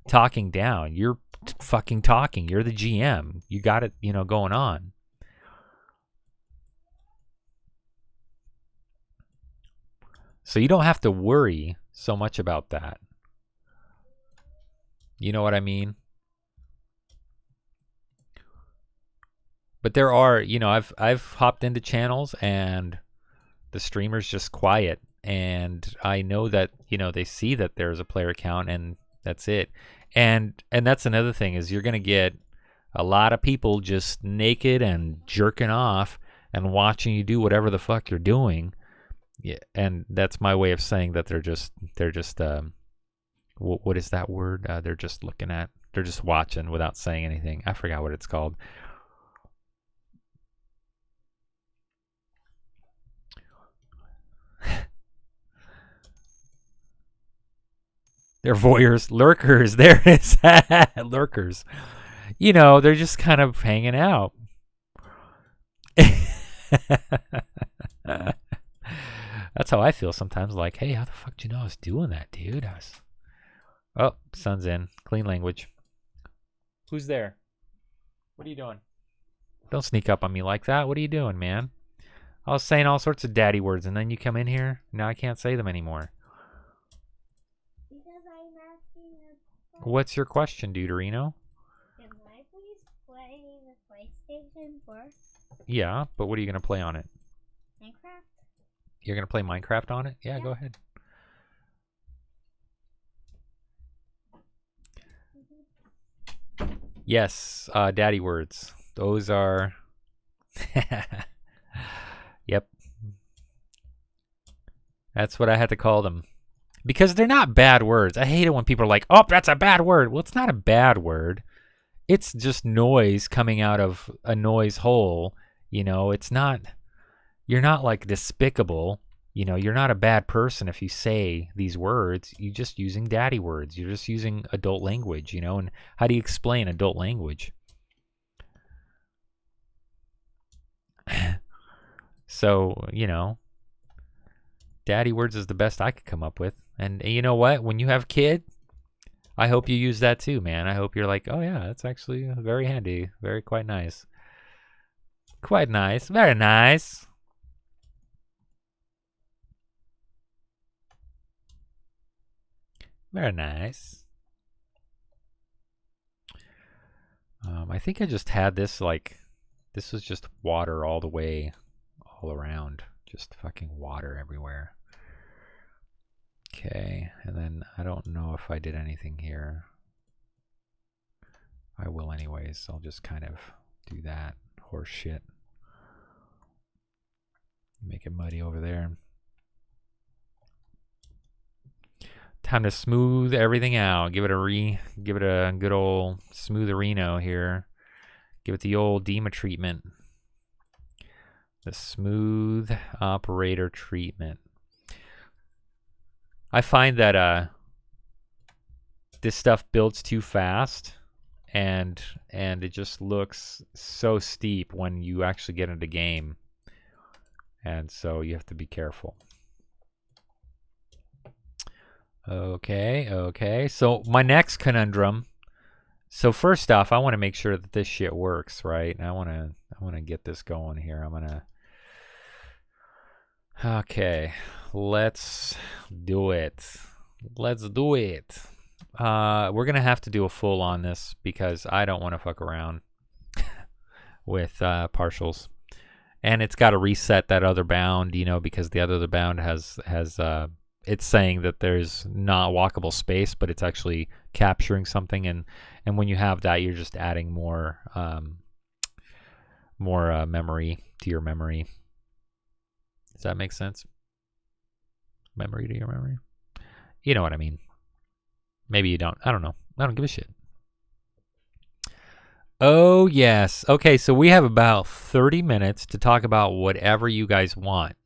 talking down. You're fucking talking. You're the GM. You got it, going on. So you don't have to worry so much about that. You know what I mean? But there are, I've hopped into channels and the streamer's just quiet, and I know that, they see that there's a player count and that's it. And that's another thing is you're going to get a lot of people just naked and jerking off and watching you do whatever the fuck you're doing. Yeah, and that's my way of saying that they're just what is that word? They're just watching without saying anything. I forgot what it's called. They're voyeurs, lurkers. There it is. Lurkers. They're just kind of hanging out. That's how I feel sometimes. Like, hey, how the fuck do you know I was doing that, dude? Oh, sun's in. Clean language. Who's there? What are you doing? Don't sneak up on me like that. What are you doing, man? I was saying all sorts of daddy words, and then you come in here. Now I can't say them anymore. Because I'm asking a question. What's your question, Deuterino? Can I please play the PlayStation 4? Yeah, but what are you going to play on it? Minecraft. You're going to play Minecraft on it? Yeah, go ahead. Mm-hmm. Yes, daddy words. Those are... Yep. That's what I had to call them. Because they're not bad words. I hate it when people are like, oh, that's a bad word. Well, it's not a bad word. It's just noise coming out of a noise hole. It's not... You're not like despicable. You're not a bad person if you say these words. You're just using daddy words. You're just using adult language, and how do you explain adult language? So, daddy words is the best I could come up with. And you know what? When you have a kid, I hope you use that too, man. I hope you're like, oh yeah, that's actually very handy. Quite nice. Quite nice. Very nice. Very nice. I think I just had this, this was just water all the way, all around. Just fucking water everywhere. Okay, and then I don't know if I did anything here. I will anyways. I'll just kind of do that horse shit. Make it muddy over there. Time to smooth everything out. Give it a good old smootherino here. Give it the old Dima treatment. The smooth operator treatment. I find that this stuff builds too fast, and it just looks so steep when you actually get into game, and so you have to be careful. Okay. So my next conundrum. So first off, I want to make sure that this shit works, right? I want to get this going here. Okay, let's do it. We're gonna have to do a full on this because I don't want to fuck around with partials, and it's got to reset that other bound, because the other bound has it's saying that there's not walkable space, but it's actually capturing something, and when you have that, you're just adding more memory to your memory. Does that make sense? Memory to your memory? You know what I mean. Maybe you don't. I don't know. I don't give a shit. Oh, yes. Okay, so we have about 30 minutes to talk about whatever you guys want,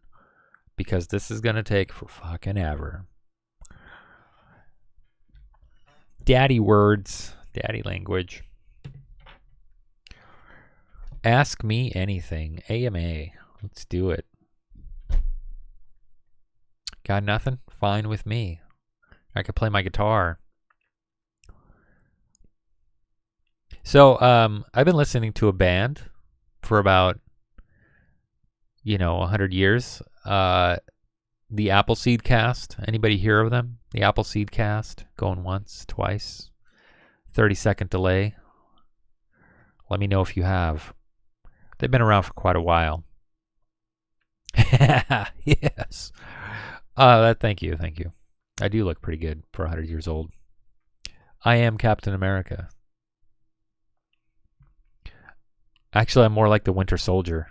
because this is going to take for fucking ever. Daddy words. Daddy language. Ask me anything. AMA. Let's do it. Got nothing? Fine with me. I could play my guitar. So, I've been listening to a band for about, 100 years. The Appleseed Cast. Anybody hear of them? The Appleseed Cast. Going once, twice. 30-second delay. Let me know if you have. They've been around for quite a while. Yes. Thank you. I do look pretty good for 100 years old. I am Captain America. Actually, I'm more like the Winter Soldier.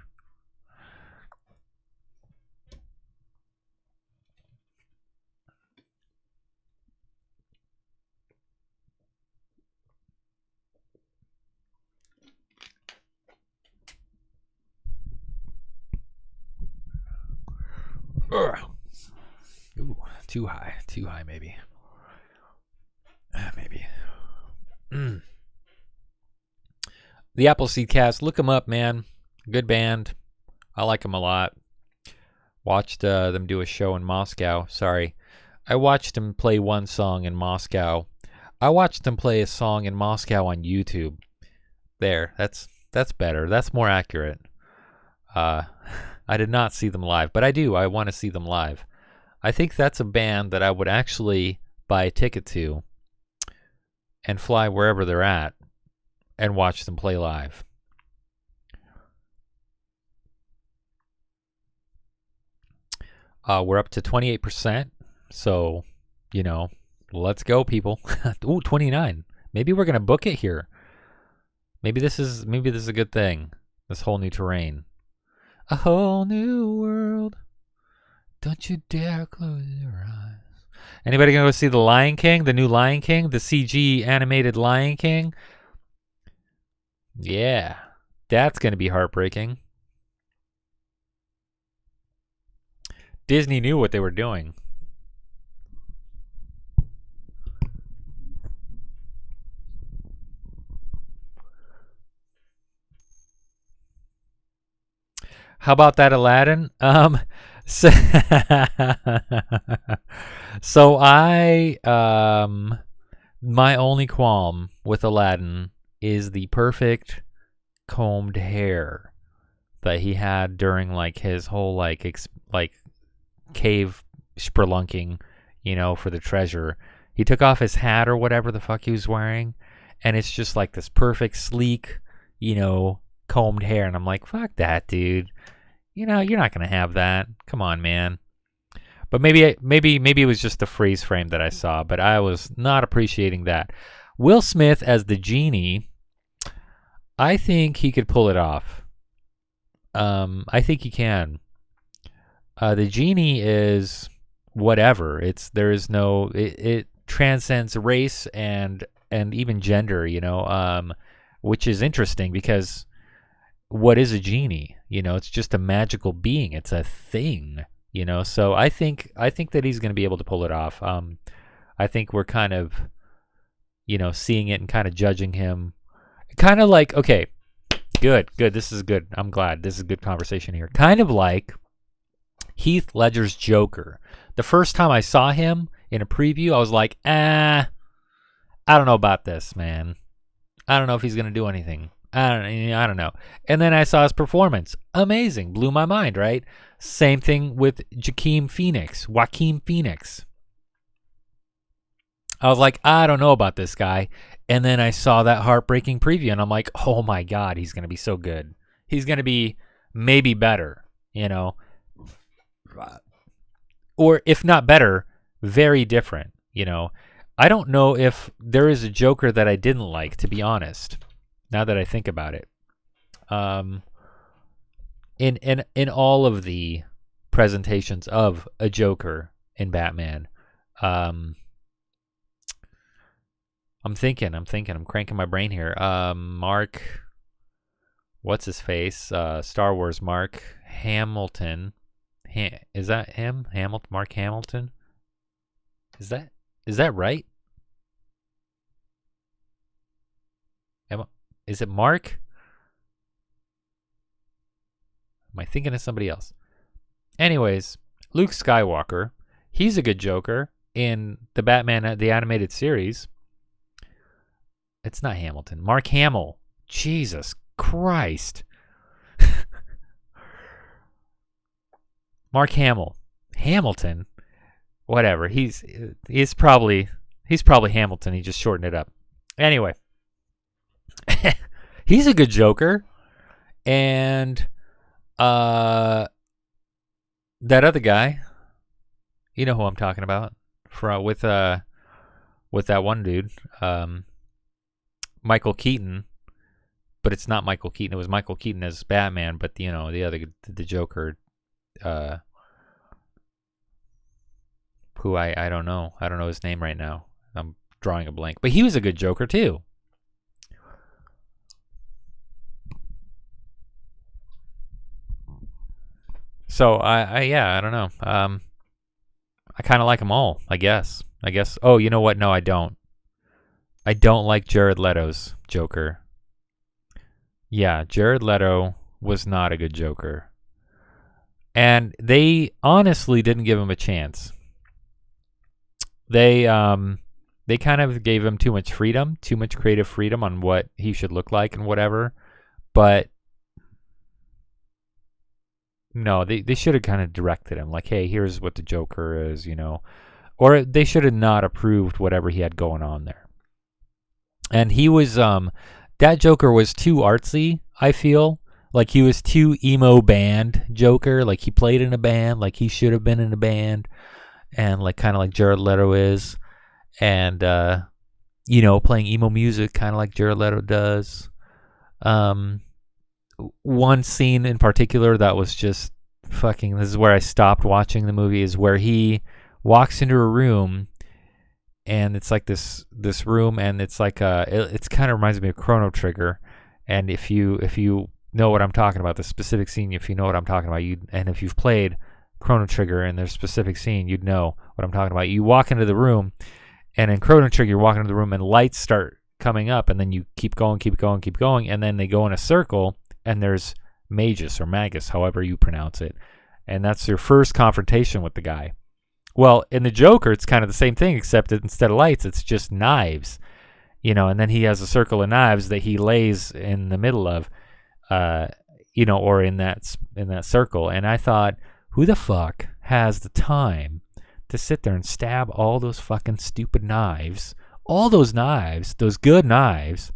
Ugh. Ooh, too high maybe. Maybe. The Appleseed Cast, look them up, man. Good band. I like them a lot. Watched them do a show in Moscow. Sorry. I watched them play one song in Moscow. I watched them play a song in Moscow on YouTube. There, that's better. That's more accurate. I did not see them live, but I want to see them live. I think that's a band that I would actually buy a ticket to and fly wherever they're at and watch them play live. We're up to 28%, so, let's go, people. Ooh, 29. Maybe we're going to book it here. Maybe this is a good thing, this whole new terrain. A whole new world. Don't you dare close your eyes. Anybody gonna go see the Lion King, the new Lion King, the CG animated Lion King? Yeah, that's gonna be heartbreaking. Disney knew what they were doing. How about that Aladdin? So, so I my only qualm with Aladdin is the perfect combed hair that he had during like his whole like cave spelunking, for the treasure. He took off his hat or whatever the fuck he was wearing, and it's just like this perfect sleek, combed hair, and I'm like, fuck that, dude. You're not gonna have that. Come on, man. But maybe it was just the freeze frame that I saw, but I was not appreciating that. Will Smith as the genie, I think he could pull it off. I think he can. The genie is whatever. It transcends race and even gender, which is interesting because what is a genie? It's just a magical being. It's a thing, So I think that he's going to be able to pull it off. I think we're kind of you know, seeing it and kind of judging him. Kind of like, okay, good. This is good. I'm glad. This is a good conversation here. Kind of like Heath Ledger's Joker. The first time I saw him in a preview, I was like, I don't know about this, man. I don't know if he's going to do anything. I don't know. And then I saw his performance. Amazing. Blew my mind, right? Same thing with Joaquin Phoenix. I was like, I don't know about this guy. And then I saw that heartbreaking preview, and I'm like, oh my God, he's going to be so good. He's going to be maybe better, you know? Or if not better, very different, you know? I don't know if there is a Joker that I didn't like, to be honest, now that I think about it. In all of the presentations of a Joker in Batman, I'm thinking, I'm cranking my brain here. Mark, what's his face? Star Wars Mark Hamilton. Is that him? Mark Hamilton? Is that right? Is it Mark? Am I thinking of somebody else? Anyways, Luke Skywalker, he's a good Joker in the Batman, the animated series. It's not Hamilton. Mark Hamill. Jesus Christ. Mark Hamill. Hamilton. Whatever. He's probably Hamilton. He just shortened it up. Anyway. He's a good Joker. And that other guy, you know who I'm talking about, with that one dude, Michael Keaton, but it's not Michael Keaton. It was Michael Keaton as Batman, but you know the Joker, who I don't know. I don't know his name right now. I'm drawing a blank, but he was a good Joker too. So I don't know. I kind of like them all, I guess. Oh, you know what? No, I don't. I don't like Jared Leto's Joker. Yeah, Jared Leto was not a good Joker. And they honestly didn't give him a chance. They kind of gave him too much creative freedom on what he should look like and whatever. But no, they should have kind of directed him like, hey, here's what the Joker is, you know. Or they should have not approved whatever he had going on there. And he was, that Joker was too artsy, I feel. Like he was too emo band Joker. Like he played in a band, like he should have been in a band. And like kind of like Jared Leto is. And, you know, playing emo music kind of like Jared Leto does. One scene in particular that was just fucking, this is where I stopped watching the movie, is where he walks into a room and it's like this room, and it's like it's kind of reminds me of Chrono Trigger. And if you know what I'm talking about, the specific scene, if you know what I'm talking about, and if you've played Chrono Trigger and there's a specific scene, you'd know what I'm talking about. You walk into the room, and in Chrono Trigger, you're walking into the room and lights start coming up, and then you keep going, and then they go in a circle, and there's Magus or Magus, however you pronounce it. And that's your first confrontation with the guy. Well, in the Joker, it's kind of the same thing, except that instead of lights, it's just knives. You know, and then he has a circle of knives that he lays in the middle of, you know, or in that circle. And I thought, who the fuck has the time to sit there and stab all those fucking stupid knives, all those knives, those good knives,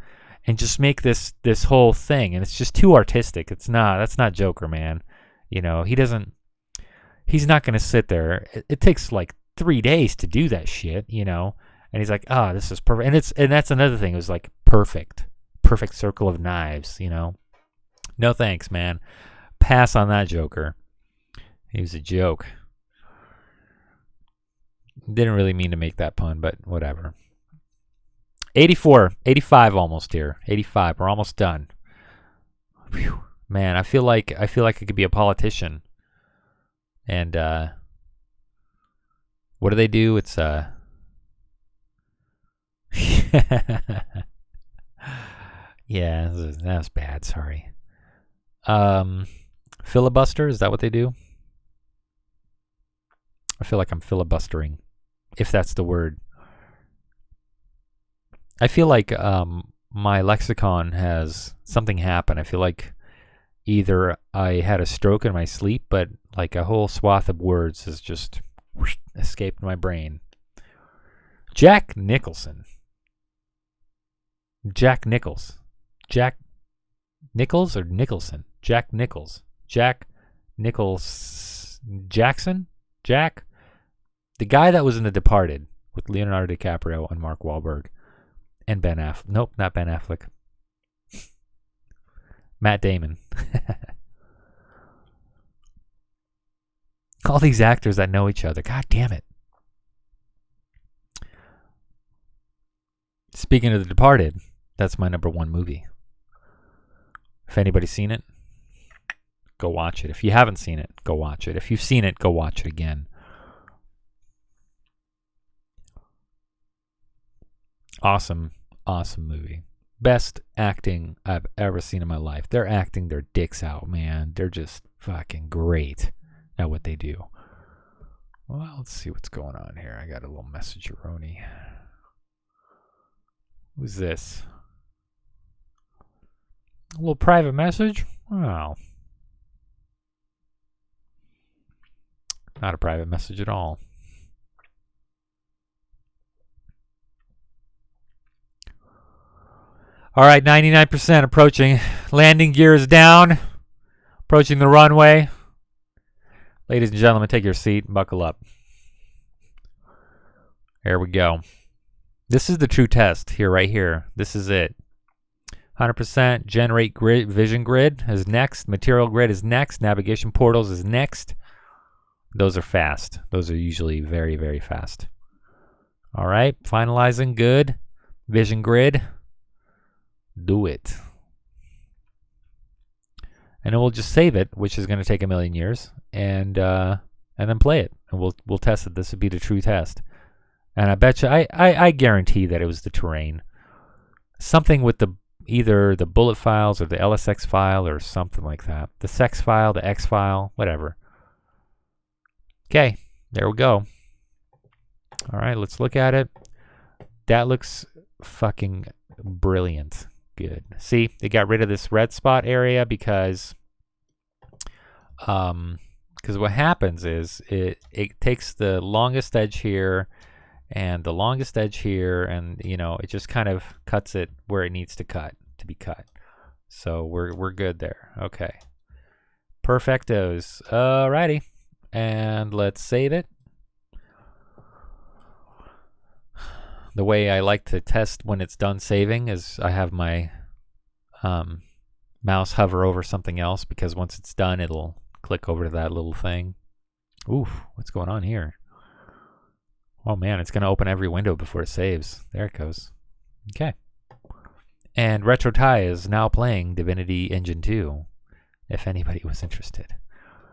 and just make this whole thing? And it's just too artistic. That's not Joker, man. You know, he's not going to sit there. It takes like 3 days to do that shit, you know? And he's like, this is perfect. And that's another thing. It was like perfect circle of knives, you know? No thanks, man. Pass on that Joker. He was a joke. Didn't really mean to make that pun, but whatever. 85 almost here. 85. We're almost done. Whew. Man, I feel like I could be a politician. And what do? It's Yeah, that was bad. Sorry. Filibuster, is that what they do? I feel like I'm filibustering, if that's the word. I feel like my lexicon has something happen. I feel like either I had a stroke in my sleep, but like a whole swath of words has just escaped my brain. Jack Nicholson. Jack Nichols. Jack Nichols or Nicholson? Jack Nichols. Jack Nichols. Jackson? Jack? The guy that was in The Departed with Leonardo DiCaprio and Mark Wahlberg and Ben Affleck. Nope, not Ben Affleck. Matt Damon. All these actors that know each other. God damn it. Speaking of The Departed, that's my #1 movie. If anybody's seen it, go watch it. If you haven't seen it, go watch it. If you've seen it, go watch it again. Awesome, awesome movie. Best acting I've ever seen in my life. They're acting their dicks out, man. They're just fucking great at what they do. Well, let's see what's going on here. I got a little message-eroni. Who's this? A little private message? Oh. Not a private message at all. All right, 99% approaching. Landing gear is down. Approaching the runway. Ladies and gentlemen, take your seat and buckle up. There we go. This is the true test here, right here. This is it. 100% generate grid, vision grid is next. Material grid is next. Navigation portals is next. Those are fast. Those are usually very, very fast. All right, finalizing. Good. Vision grid. Do it. And then we'll just save it, which is going to take 1,000,000 years, and then play it. And we'll test it. This would be the true test. And I bet you, I guarantee that it was the terrain. Something with either the bullet files or the LSX file or something like that. The sex file, the X file, whatever. Okay, there we go. All right, let's look at it. That looks fucking brilliant. Good. See, they got rid of this red spot area because what happens is it takes the longest edge here and the longest edge here, and it just kind of cuts it where it needs to be cut. So we're good there. Okay. Perfectos. Alrighty. And let's save it. The way I like to test when it's done saving is I have my mouse hover over something else, because once it's done, it'll click over to that little thing. Oof, what's going on here? Oh man, it's going to open every window before it saves. There it goes. Okay. And Retro Tie is now playing Divinity Engine 2, if anybody was interested.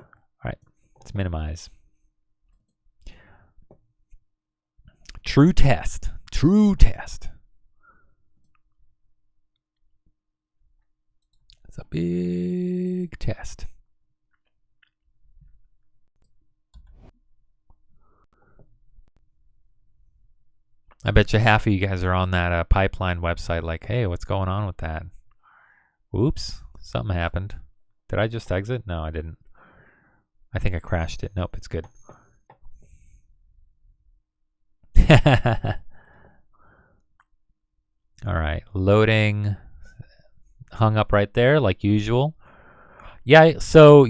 All right, let's minimize. True test. True test. It's a big test. I bet you half of you guys are on that pipeline website like, hey, what's going on with that? Oops, something happened. Did I just exit? No, I didn't. I think I crashed it. Nope, it's good. All right, loading. Hung up right there like usual. Yeah, so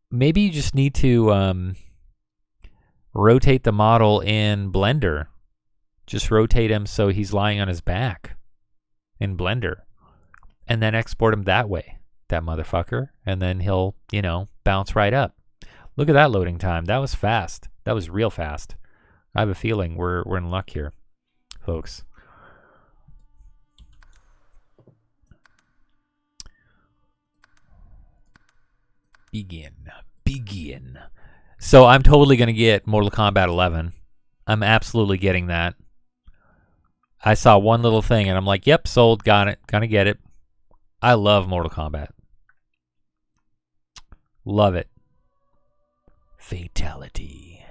maybe you just need to rotate the model in Blender. Just rotate him so he's lying on his back in Blender, and then export him that way, that motherfucker, and then he'll, bounce right up. Look at that loading time. That was fast. That was real fast. I have a feeling we're in luck here, folks. Begin. So I'm totally going to get Mortal Kombat 11. I'm absolutely getting that. I saw one little thing and I'm like, yep, sold, got it, gonna get it. I love Mortal Kombat. Love it. Fatality.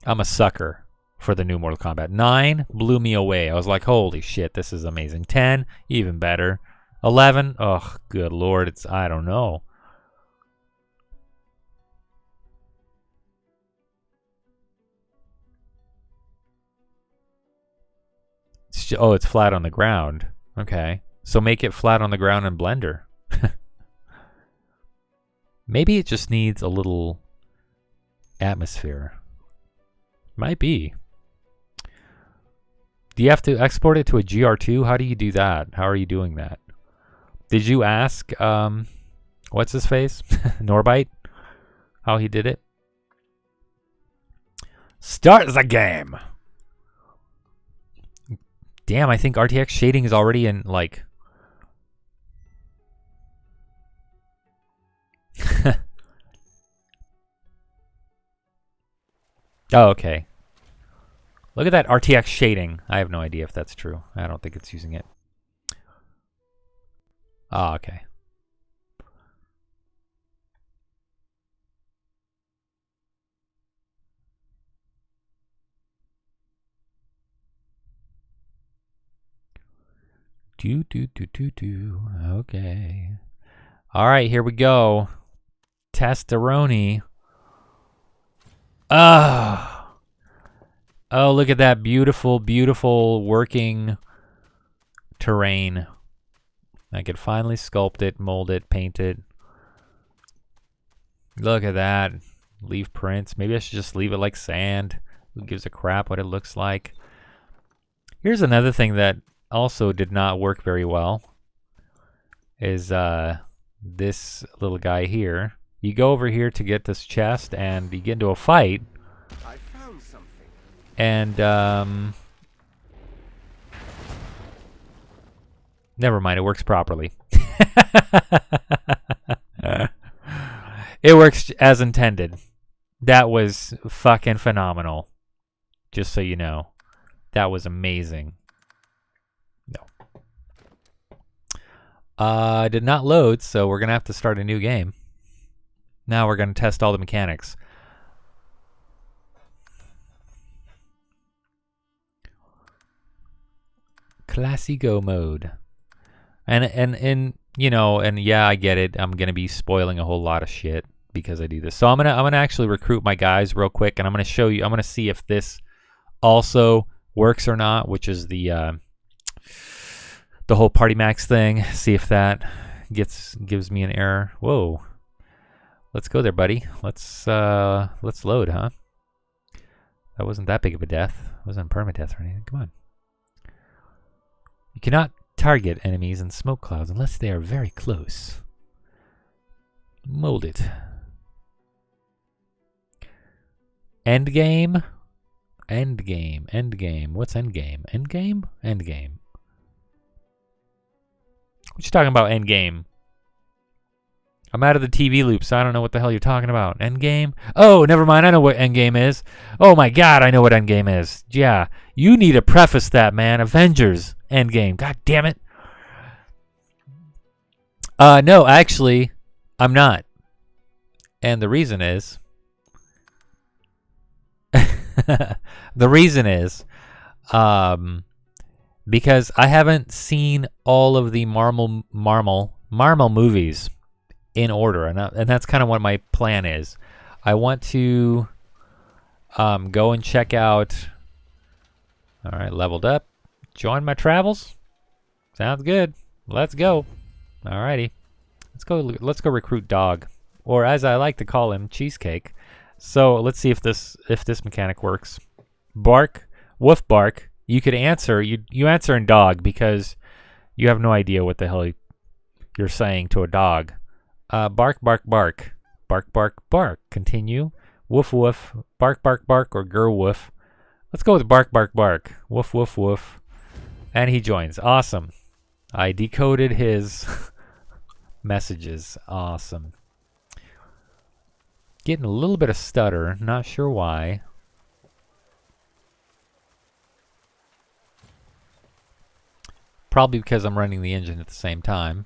I'm a sucker for the new Mortal Kombat. 9 blew me away. I was like, holy shit, this is amazing. 10, even better. 11, oh, good lord, I don't know. It's flat on the ground. Okay. So make it flat on the ground in Blender. Maybe it just needs a little atmosphere. Might be. Do you have to export it to a GR2? How do you do that? How are you doing that? Did you ask, what's his face? Norbite? How he did it? Start the game! Damn, I think RTX shading is already in, like... Oh, okay. Look at that RTX shading. I have no idea if that's true. I don't think it's using it. Oh, okay. Okay. All right, here we go. Testaroni. Oh, look at that beautiful, beautiful working terrain. I could finally sculpt it, mold it, paint it. Look at that. Leave prints. Maybe I should just leave it like sand. Who gives a crap what it looks like? Here's another thing that also did not work very well. Is this little guy here. You go over here to get this chest and you get into a fight. I found something. And never mind, it works properly. It works as intended. That was fucking phenomenal. Just so you know. That was amazing. No. Did not load, so we're going to have to start a new game. Now we're going to test all the mechanics. Classico mode. And you know, and yeah, I get it. I'm going to be spoiling a whole lot of shit because I do this. So I'm going to actually recruit my guys real quick and I'm going to show you, I'm going to see if this also works or not, which is the whole Party Max thing. See if that gives me an error. Whoa. Let's go there, buddy. Let's load, huh? That wasn't that big of a death. It wasn't permadeath or anything. Come on. You cannot target enemies in smoke clouds unless they are very close. Mold it. End game. End game. End game. What's end game? End game? End game. What you talking about, end game? I'm out of the TV loop, so I don't know what the hell you're talking about. Endgame? Oh, never mind. I know what Endgame is. Oh my god, I know what Endgame is. Yeah, you need to preface that, man. Avengers Endgame. God damn it. No, actually, I'm not. And the reason is... because I haven't seen all of the Marvel movies in order, and that's kind of what my plan is. I want to go and check out. All right, leveled up. Join my travels. Sounds good. Let's go. All righty. Let's go recruit Dog, or as I like to call him, Cheesecake. So let's see if this mechanic works. Bark, woof bark. You could answer. You answer in dog because you have no idea what the hell you're saying to a dog. Bark, bark, bark. Bark, bark, bark. Continue. Woof, woof. Bark, bark, bark, or gur woof. Let's go with bark, bark, bark. Woof, woof, woof. And he joins. Awesome. I decoded his messages. Awesome. Getting a little bit of stutter. Not sure why. Probably because I'm running the engine at the same time.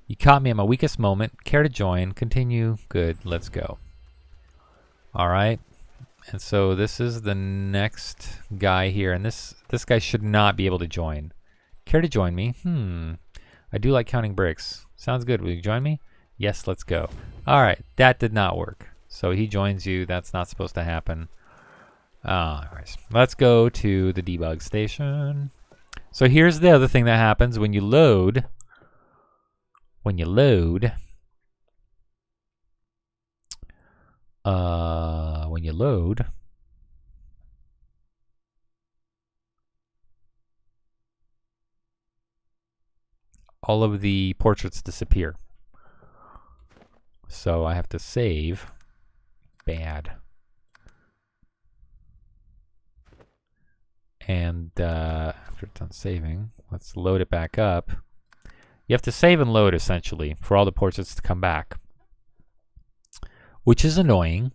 You caught me at my weakest moment. Care to join? Continue. Good. Let's go. All right. And so this is the next guy here. And this guy should not be able to join. Care to join me? I do like counting bricks. Sounds good. Will you join me? Yes, let's go. All right. That did not work. So he joins you. That's not supposed to happen. Anyways, let's go to the debug station. So here's the other thing that happens when you load. When you load, all of the portraits disappear. So I have to save. Bad. And after it's done saving, let's load it back up. You have to save and load, essentially, for all the portraits to come back. Which is annoying.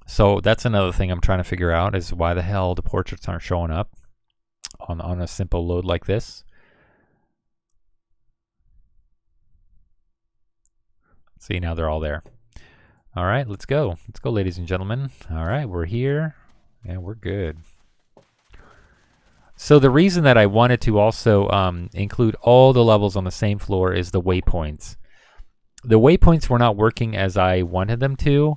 So that's another thing I'm trying to figure out, is why the hell the portraits aren't showing up on a simple load like this. See, now they're all there. All right, let's go. Let's go, ladies and gentlemen. All right, we're here, and we're good. So the reason that I wanted to also include all the levels on the same floor is the waypoints. The waypoints were not working as I wanted them to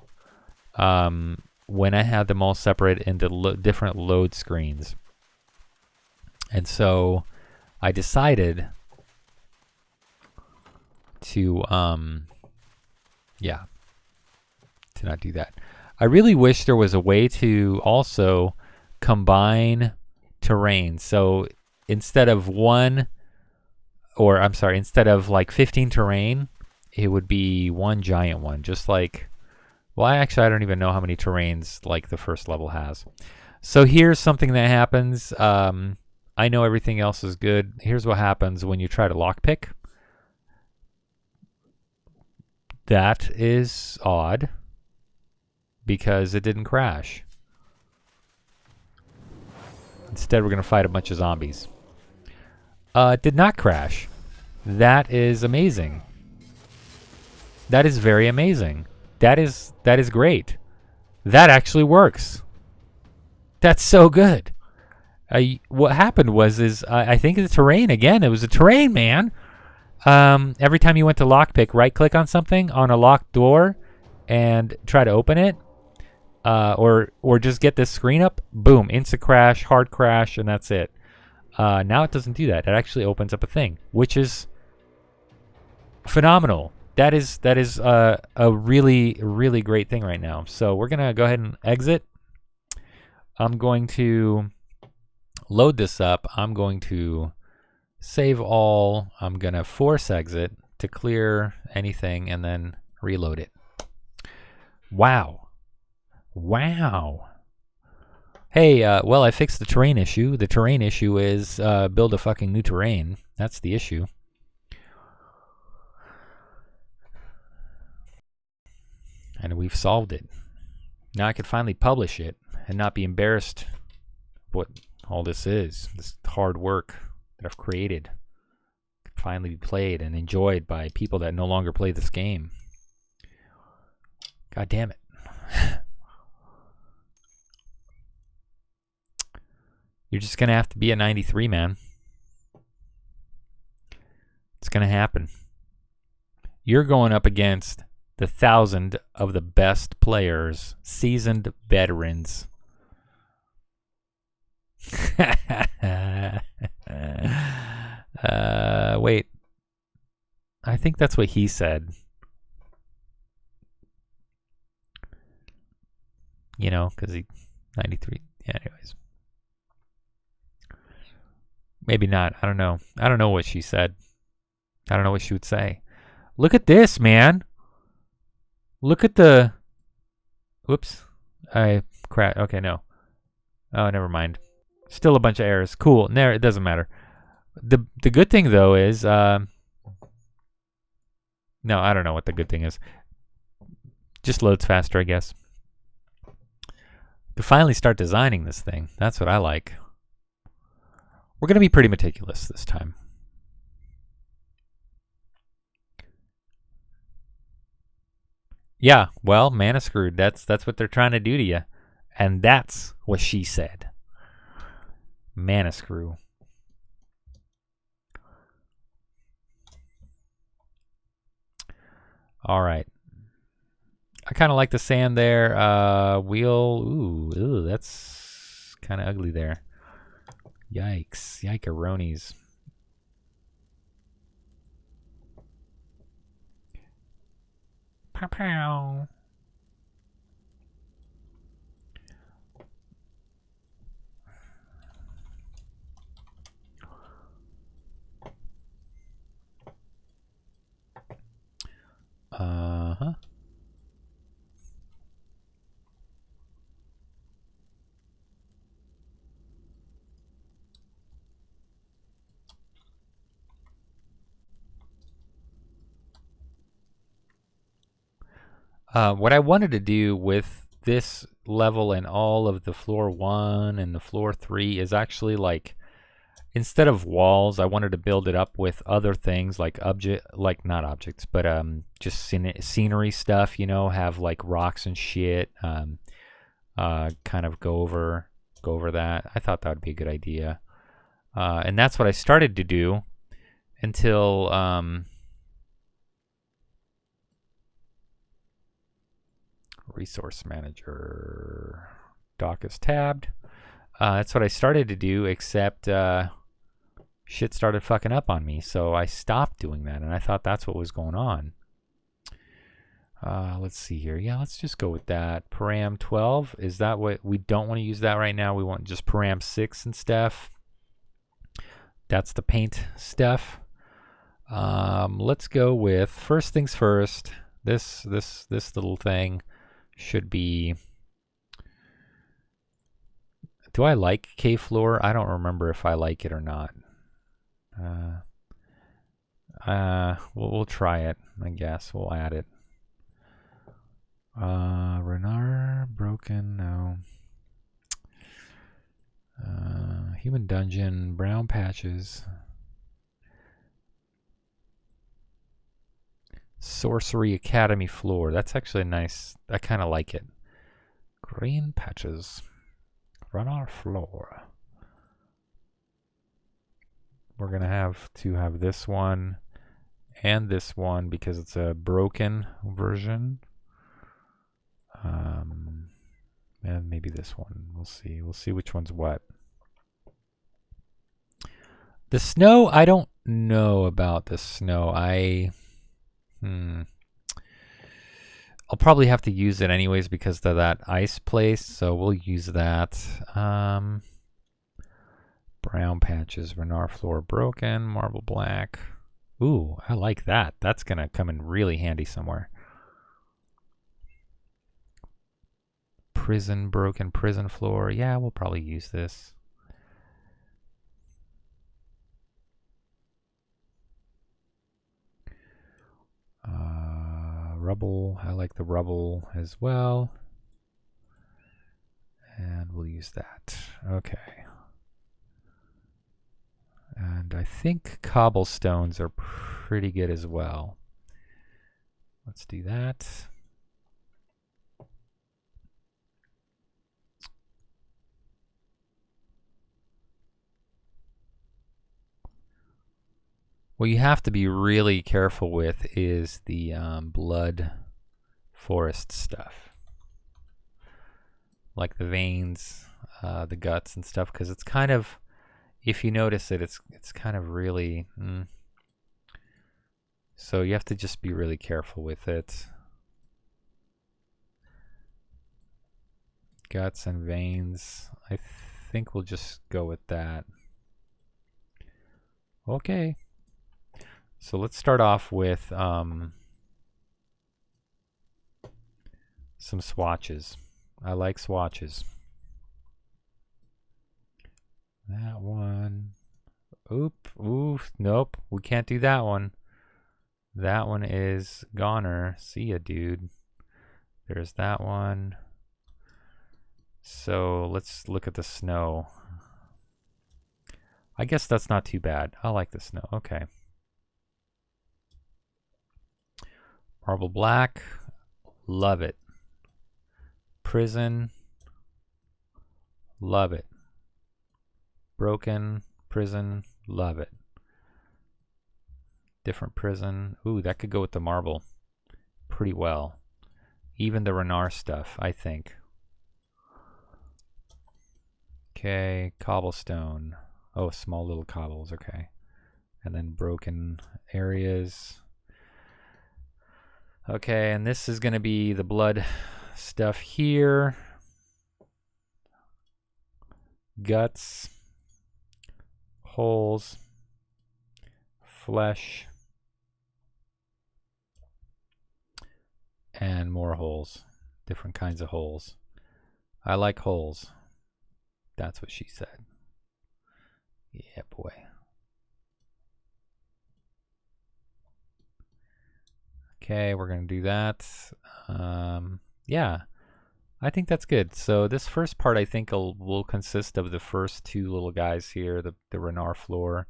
when I had them all separate into different load screens. And so I decided to, to not do that. I really wish there was a way to also combine terrain. So instead of instead of like 15 terrain, it would be one giant one, just like, well, I don't even know how many terrains like the first level has. So here's something that happens. I know everything else is good. Here's what happens when you try to lockpick. That is odd because it didn't crash. Instead, we're going to fight a bunch of zombies. It did not crash. That is amazing. That is very amazing. That is great. That actually works. That's so good. What happened was I think the terrain again. It was a terrain, man. Every time you went to lockpick, right-click on something on a locked door, and try to open it. Or just get this screen up, boom, insta crash, hard crash, and that's it. Now it doesn't do that. It actually opens up a thing, which is phenomenal. That is a really, really great thing right now. So we're gonna go ahead and exit. I'm going to load this up. I'm going to save all. I'm gonna force exit to clear anything and then reload it. Wow. Hey, well, I fixed the terrain issue. The terrain issue is build a fucking new terrain. That's the issue. And we've solved it. Now I can finally publish it and not be embarrassed what all this is. This hard work that I've created can finally be played and enjoyed by people that no longer play this game. God damn it. You're just going to have to be a 93, man. It's going to happen. You're going up against the 1,000 of the best players, seasoned veterans. Wait. I think that's what he said. You know, because he 93. Yeah, anyways. Maybe not. I don't know. I don't know what she said. I don't know what she would say. Look at this, man. Look at the... Whoops. Okay, no. Oh, never mind. Still a bunch of errors. Cool. It doesn't matter. The good thing, though, is... No, I don't know what the good thing is. Just loads faster, I guess. We finally start designing this thing. That's what I like. We're going to be pretty meticulous this time. Yeah, well, mana screwed. That's what they're trying to do to you. And that's what she said. Mana screw. All right. I kind of like the sand there. Ooh, that's kind of ugly there. Yikes. Yikeroonies. Pow pow. Uh-huh. What I wanted to do with this level and all of the floor 1 and the floor 3 is actually like, instead of walls, I wanted to build it up with other things like not objects, but just scenery stuff, you know, have like rocks and shit, kind of go over that. I thought that would be a good idea. And that's what I started to do until Resource Manager dock is tabbed. That's what I started to do, except shit started fucking up on me, so I stopped doing that, and I thought that's what was going on. Let's see here. Yeah, let's just go with that. Param 12, is that what we don't want to use that right now? We want just Param 6 and stuff. That's the paint stuff. Let's go with, first things first, this little thing should be, do I like K-Floor? I don't remember if I like it or not. We'll try it, I guess. We'll add it. Renar, broken, no. Human Dungeon, brown patches. Sorcery Academy floor. That's actually nice. I kind of like it. Green patches. Run our floor. We're going to have this one and this one because it's a broken version. And maybe this one. We'll see. We'll see which one's what. The snow, I don't know about the snow. I'll probably have to use it anyways because of that ice place, so we'll use that. Brown patches, Renar floor broken, marble black. Ooh, I like that. That's gonna come in really handy somewhere. Prison, broken prison floor. Yeah, we'll probably use this. Rubble, I like the rubble as well. And we'll use that. Okay. And I think cobblestones are pretty good as well. Let's do that. What you have to be really careful with is the blood forest stuff. Like the veins, the guts and stuff, because it's kind of, if you notice it, it's kind of really, so you have to just be really careful with it. Guts and veins, I think we'll just go with that. Okay. So let's start off with some swatches. I like swatches. That one. Oof, nope. We can't do that one. That one is goner. See ya, dude. There's that one. So let's look at the snow. I guess that's not too bad. I like the snow. Okay. Marble black. Love it. Prison. Love it. Broken. Prison. Love it. Different prison. Ooh, that could go with the marble pretty well. Even the Renard stuff, I think. Okay, cobblestone. Oh, small little cobbles, okay. And then broken areas. Okay, and this is going to be the blood stuff here. Guts. Holes. Flesh. And more holes. Different kinds of holes. I like holes. That's what she said. Yeah, boy. Okay, we're going to do that. Yeah, I think that's good. So this first part, I think, will consist of the first two little guys here, the Renard floor.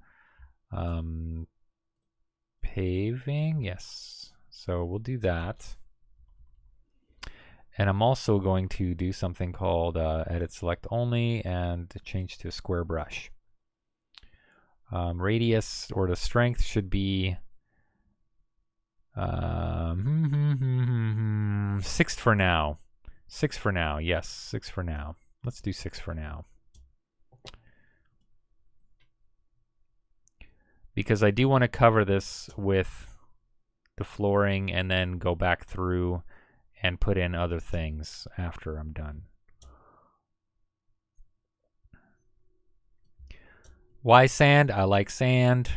Paving, yes. So we'll do that. And I'm also going to do something called edit select only and change to a square brush. Radius or the strength should be 6 for now. 6 for now. Yes, 6 for now. Let's do 6 for now. Because I do want to cover this with the flooring and then go back through and put in other things after I'm done. Why sand? I like sand.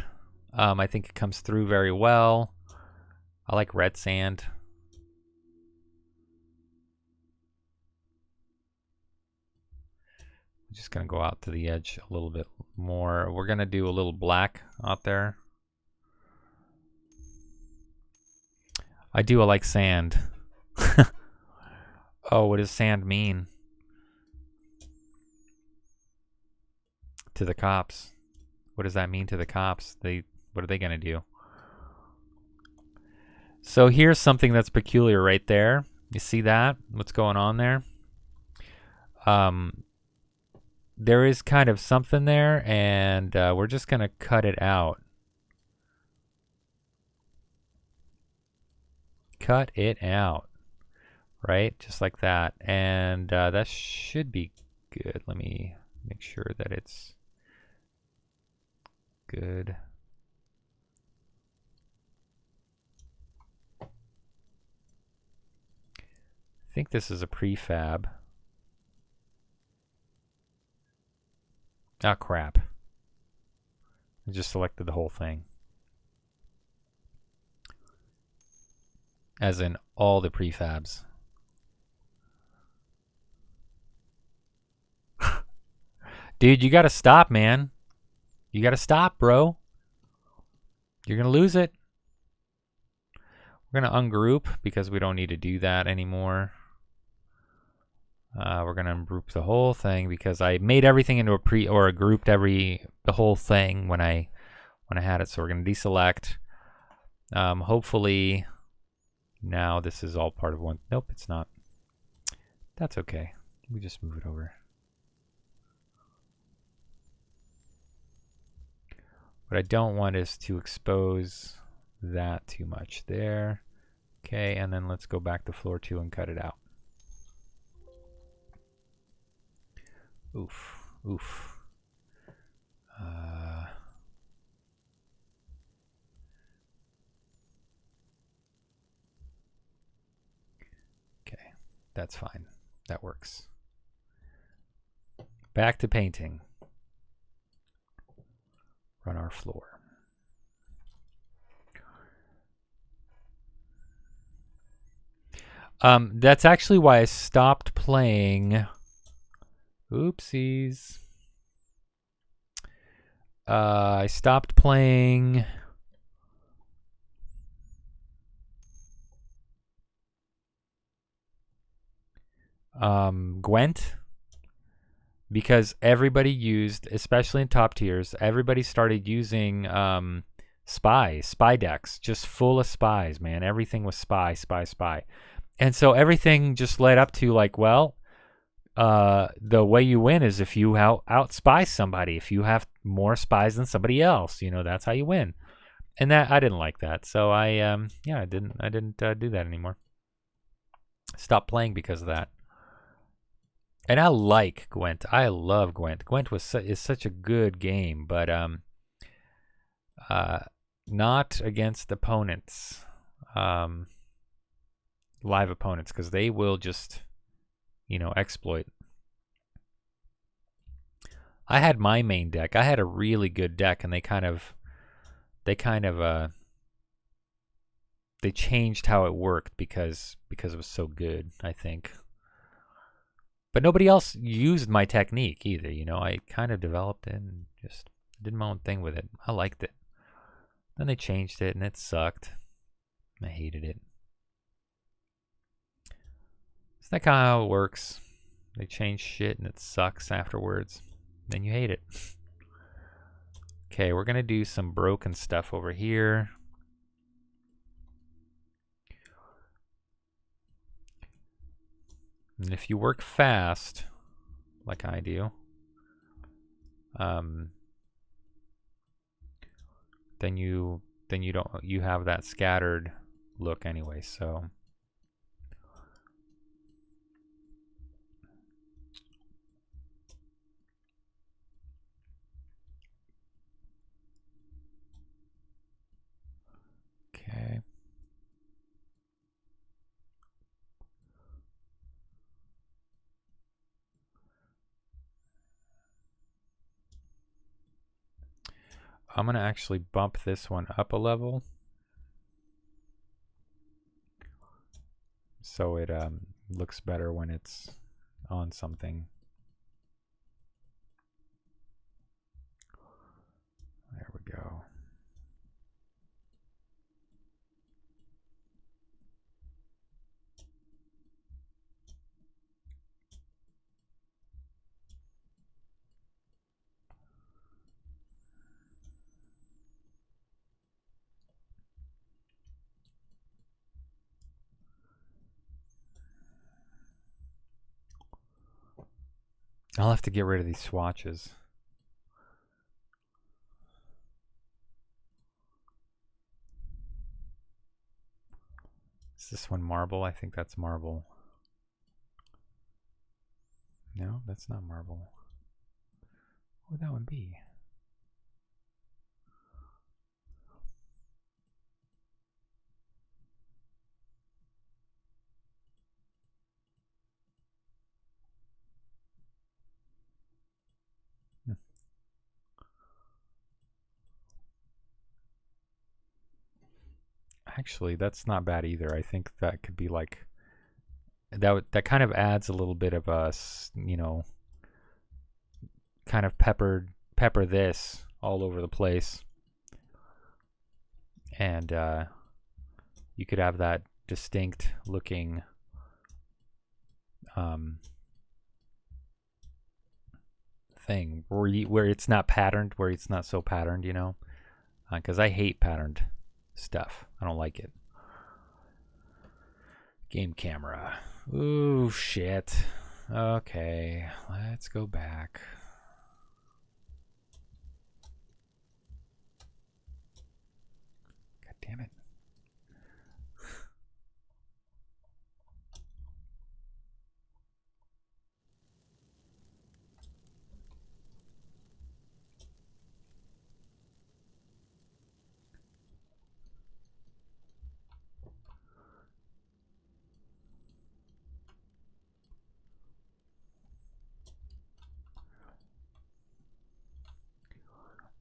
I think it comes through very well. I like red sand. I'm just going to go out to the edge a little bit more. We're going to do a little black out there. I like sand. Oh, what does sand mean? To the cops. What does that mean to the cops? What are they going to do? So here's something that's peculiar right there. You see that? What's going on there? There is kind of something there, and we're just going to cut it out. Cut it out. Right? Just like that. And that should be good. Let me make sure that it's good. I think this is a prefab. Oh, crap. I just selected the whole thing. As in all the prefabs. Dude, you gotta stop, man. You gotta stop, bro. You're gonna lose it. We're gonna ungroup because we don't need to do that anymore. We're gonna ungroup the whole thing because I made everything into a grouped the whole thing when I had it. So we're gonna deselect. Hopefully now this is all part of one. Nope, it's not. That's okay. We just move it over. What I don't want is to expose that too much there. Okay, and then let's go back to floor 2 and cut it out. Oof, oof. Okay, that's fine. That works. Back to painting. Run our floor. That's actually why I stopped playing. Oopsies. I stopped playing Gwent because everybody used, especially in top tiers, everybody started using spy decks, just full of spies, man. Everything was spy. And so everything just led up to like, well, the way you win is if you out spy somebody. If you have more spies than somebody else, that's how you win. And that I didn't like that, so I didn't do that anymore. Stopped playing because of that. And I like Gwent. I love Gwent. Gwent is such a good game, but not against opponents, live opponents, because they will just, exploit. I had my main deck. I had a really good deck, and they changed how it worked because it was so good, I think. But nobody else used my technique either, I kind of developed it and just did my own thing with it. I liked it. Then they changed it and it sucked. I hated it. It's not how it works. They change shit and it sucks afterwards. Then you hate it. Okay, we're going to do some broken stuff over here. And if you work fast, like I do, then you have that scattered look anyway. So okay. I'm going to actually bump this one up a level so it looks better when it's on something. There we go. I'll have to get rid of these swatches. Is this one marble? I think that's marble. No, that's not marble. What would that one be? Actually, that's not bad either. I think that could be like that kind of adds a little bit of a, kind of pepper this all over the place. And you could have that distinct looking thing where it's not patterned, where it's not so patterned, because I hate patterned stuff. I don't like it. Game camera. Ooh, shit. Okay, let's go back. God damn it.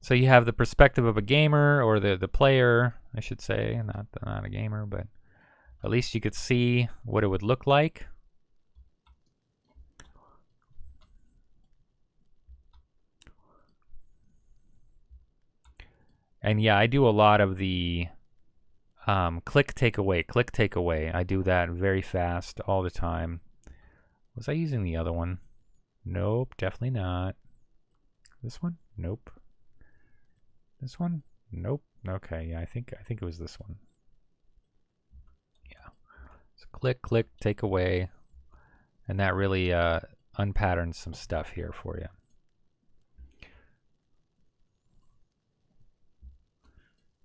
So you have the perspective of a gamer, or the player, I should say, not a gamer, but at least you could see what it would look like. And yeah, I do a lot of the click, take away. I do that very fast all the time. Was I using the other one? Nope, definitely not. This one? Nope. This one? Nope. Okay, yeah, I think it was this one. Yeah. So click, click, take away, and that really unpatterns some stuff here for you.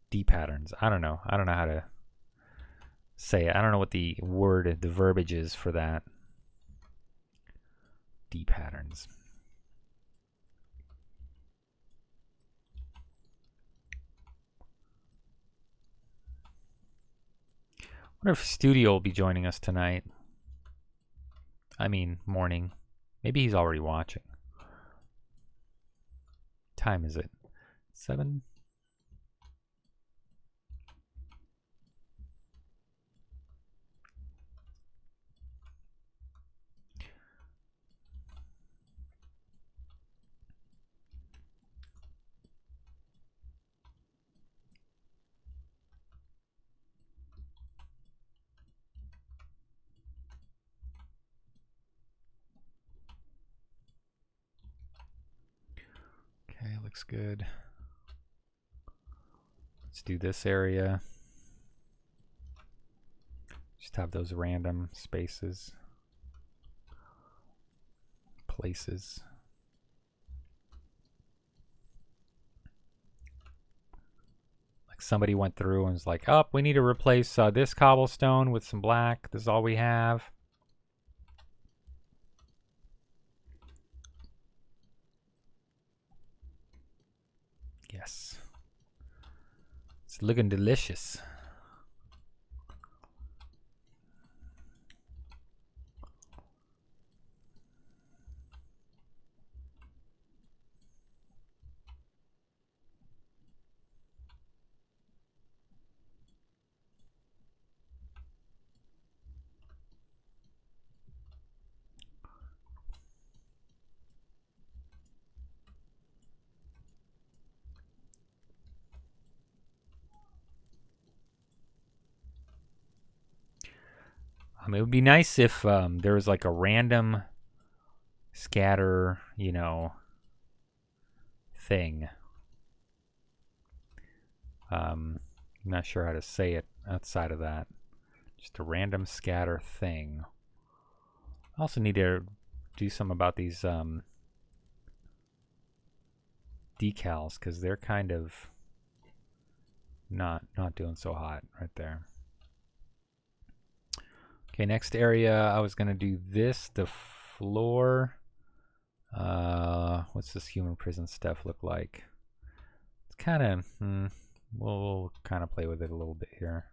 Depatterns. I don't know. I don't know how to say it. I don't know what the verbiage is for that. Depatterns. I wonder if Studio will be joining us tonight. I mean, morning. Maybe he's already watching. Time is it? 7? Okay, looks good. Let's do this area. Just have those random spaces, places. Like somebody went through and was like, oh, we need to replace this cobblestone with some black. This is all we have. Yes. It's looking delicious. It would be nice if there was like a random scatter, you know, thing. I'm not sure how to say it outside of that. Just a random scatter thing. I also need to do something about these decals because they're kind of not doing so hot right there. Okay, next area, I was gonna do this, the floor. What's this human prison stuff look like? It's kind of, we'll kind of play with it a little bit here.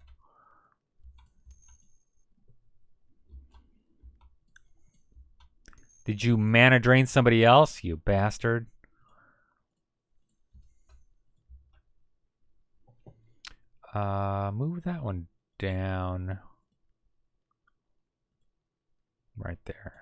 Did you mana drain somebody else, you bastard? Move that one down. Right there.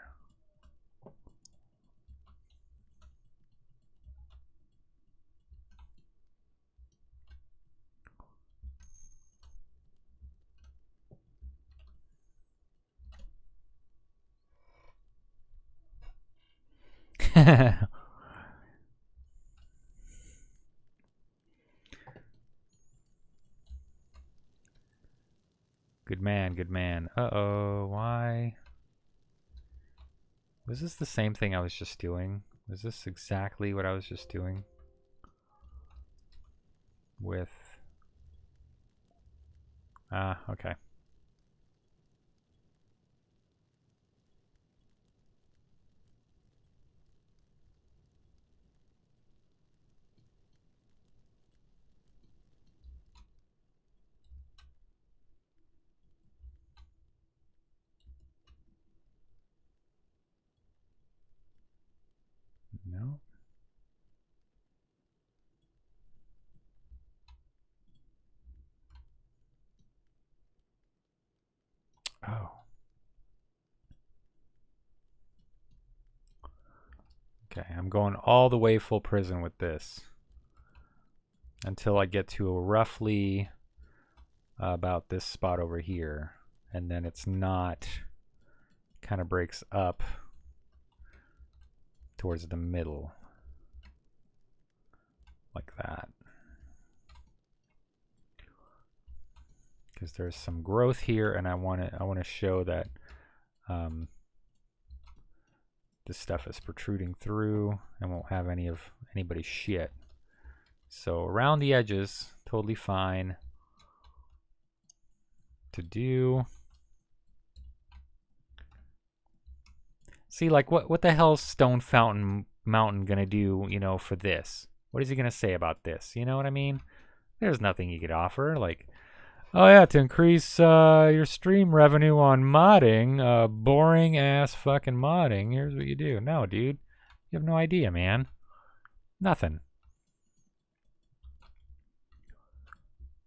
Good man, good man. Uh-oh, why? Was this the same thing I was just doing? Was this exactly what I was just doing? With... okay. No. Oh. Okay, I'm going all the way full prison with this. Until I get to a roughly about this spot over here. And then it's not... kind of breaks up towards the middle. Like that. Because there's some growth here, and I want to show that this stuff is protruding through and won't have any of anybody's shit. So around the edges, totally fine to do. See, like, what the hell's Stone Fountain Mountain gonna do, you know, for this? What is he gonna say about this? You know what I mean? There's nothing he could offer. Like, oh yeah, to increase your stream revenue on modding, boring ass fucking modding, here's what you do. No, dude. You have no idea, man. Nothing.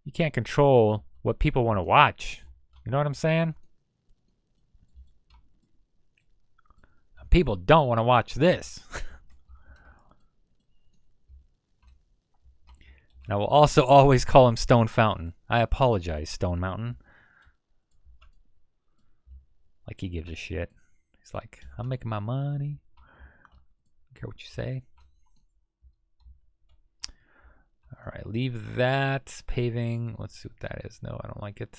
You can't control what people want to watch. You know what I'm saying? People don't want to watch this. And I will also always call him Stone Fountain. I apologize, Stone Mountain. Like he gives a shit. He's like, I'm making my money. Don't care what you say. All right, leave that. Paving. Let's see what that is. No, I don't like it.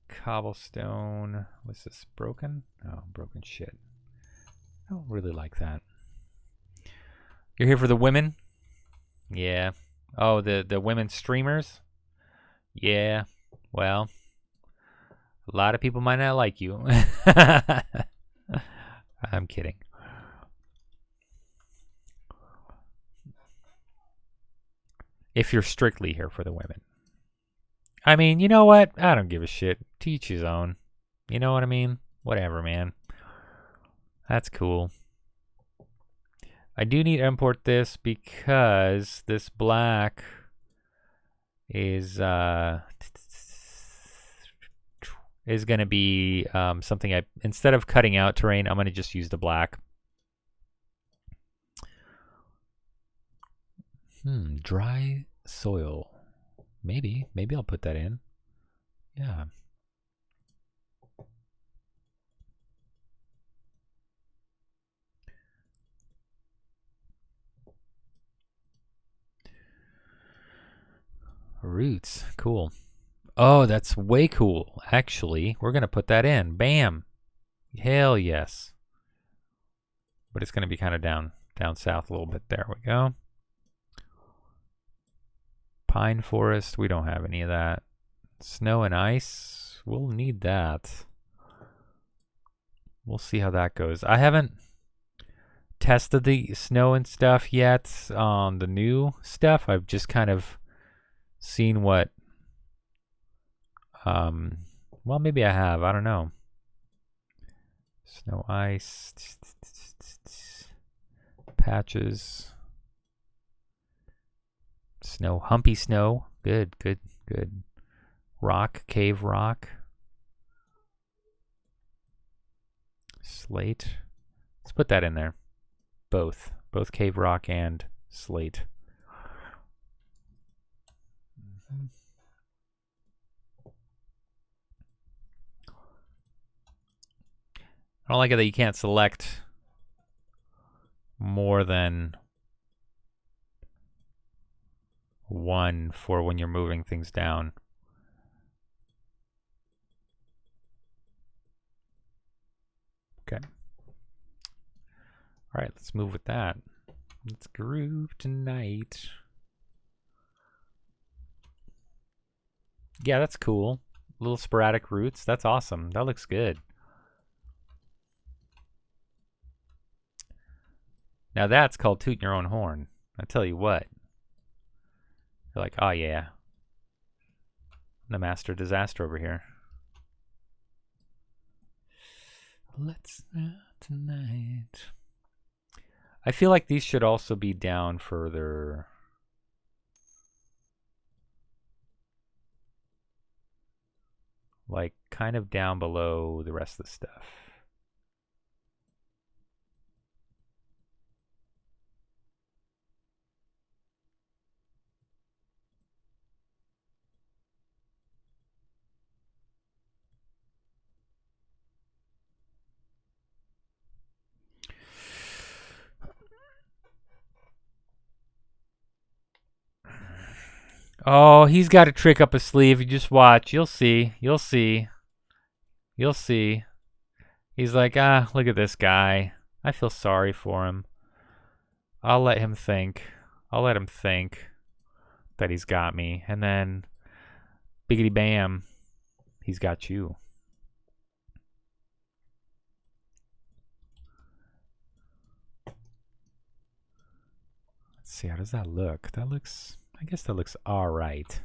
Cobblestone. What's this? Broken? Oh, broken shit. I don't really like that. You're here for the women? Yeah. Oh, the women streamers? Yeah. Well, a lot of people might not like you. I'm kidding. If you're strictly here for the women. I mean, you know what? I don't give a shit. To each his own. You know what I mean? Whatever, man. That's cool. I do need to import this because this black is going to be something I, instead of cutting out terrain, I'm going to just use the black. Dry soil. Maybe I'll put that in. Yeah. Roots. Cool. Oh, that's way cool. Actually, we're going to put that in. Bam. Hell yes. But it's going to be kind of down south a little bit. There we go. Pine forest. We don't have any of that. Snow and ice. We'll need that. We'll see how that goes. I haven't tested the snow and stuff yet on the new stuff. I've just kind of seen what well, maybe I have, I don't know. Snow, ice, patches, snow, humpy snow. Good. Rock, cave rock, slate. Let's put that in there. Both cave rock and slate. I don't like it that you can't select more than one for when you're moving things down. Okay. All right, let's move with that. Let's groove tonight. Yeah, that's cool. Little sporadic roots. That's awesome. That looks good. Now that's called tooting your own horn. I tell you what. You're like, oh yeah. The master disaster over here. Let's tonight. I feel like these should also be down further. Like kind of down below the rest of the stuff. Oh, he's got a trick up his sleeve. You just watch. You'll see. You'll see. You'll see. He's like, look at this guy. I feel sorry for him. I'll let him think. I'll let him think that he's got me. And then, biggity bam, he's got you. Let's see, how does that look? That looks, I guess that looks all right.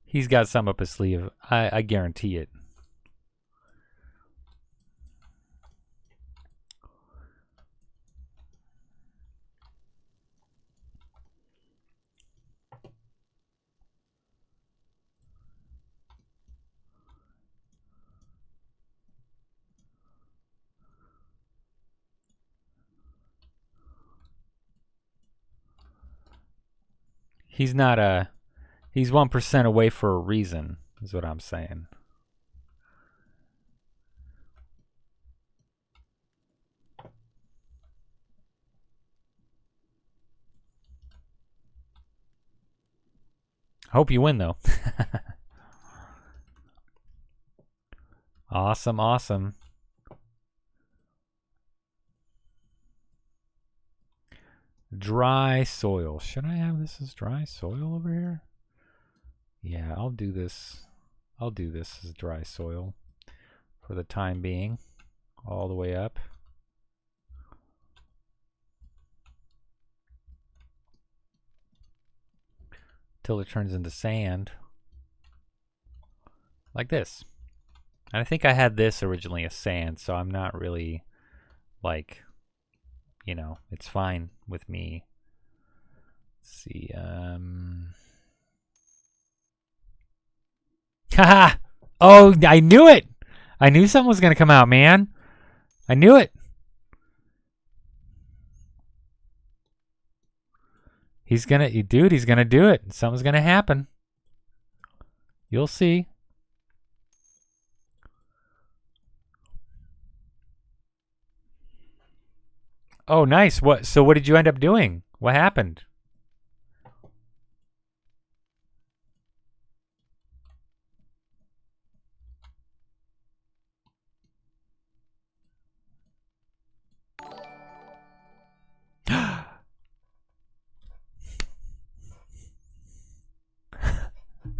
He's got some up his sleeve. I guarantee it. He's not a... He's 1% away for a reason, is what I'm saying. Hope you win, though. Awesome, awesome. Dry soil. Should I have this as dry soil over here? Yeah, I'll do this. I'll do this as dry soil for the time being, all the way up. Till it turns into sand. Like this. And I think I had this originally as sand, so I'm not really, like, you know, it's fine with me. Let's see, Haha! Oh, I knew it! I knew something was gonna come out, man. I knew it. He's gonna, dude, he's gonna do it. Something's gonna happen. You'll see. Oh, nice. So what did you end up doing? What happened?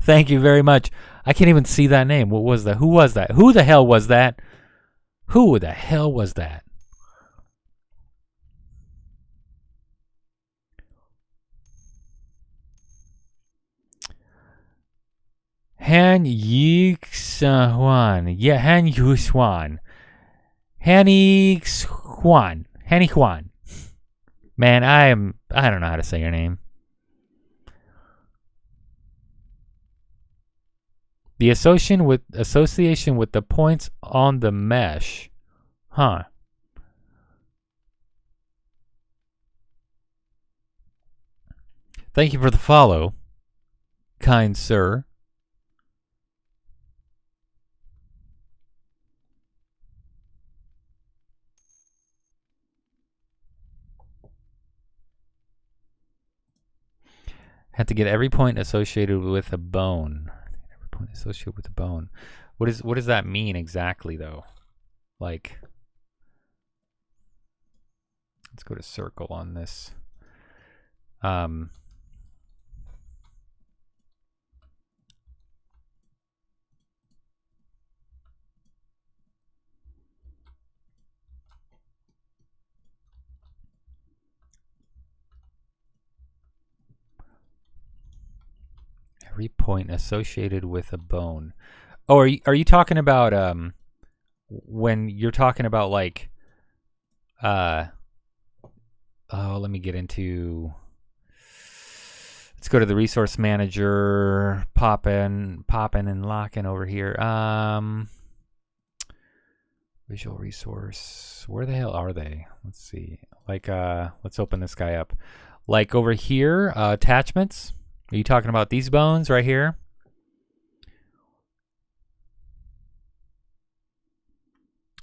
Thank you very much. I can't even see that name. What was that? Who was that? Who the hell was that? Who the hell was that? Han Yixuan. Yeah, Han Yixuan. Hanny Xuan. Hanny Juan. Man, I don't know how to say your name. The association with the points on the mesh. Huh. Thank you for the follow, kind sir. Have to get every point associated with a bone. Every point associated with a bone. What does that mean exactly, though? Like, let's go to circle on this. Every point associated with a bone. Oh, are you talking about when you're talking about like Oh, let me get into... Let's go to the resource manager, pop in and lock in over here. Visual resource. Where the hell are they? Let's see. Like, let's open this guy up. Like over here, attachments. Are you talking about these bones right here?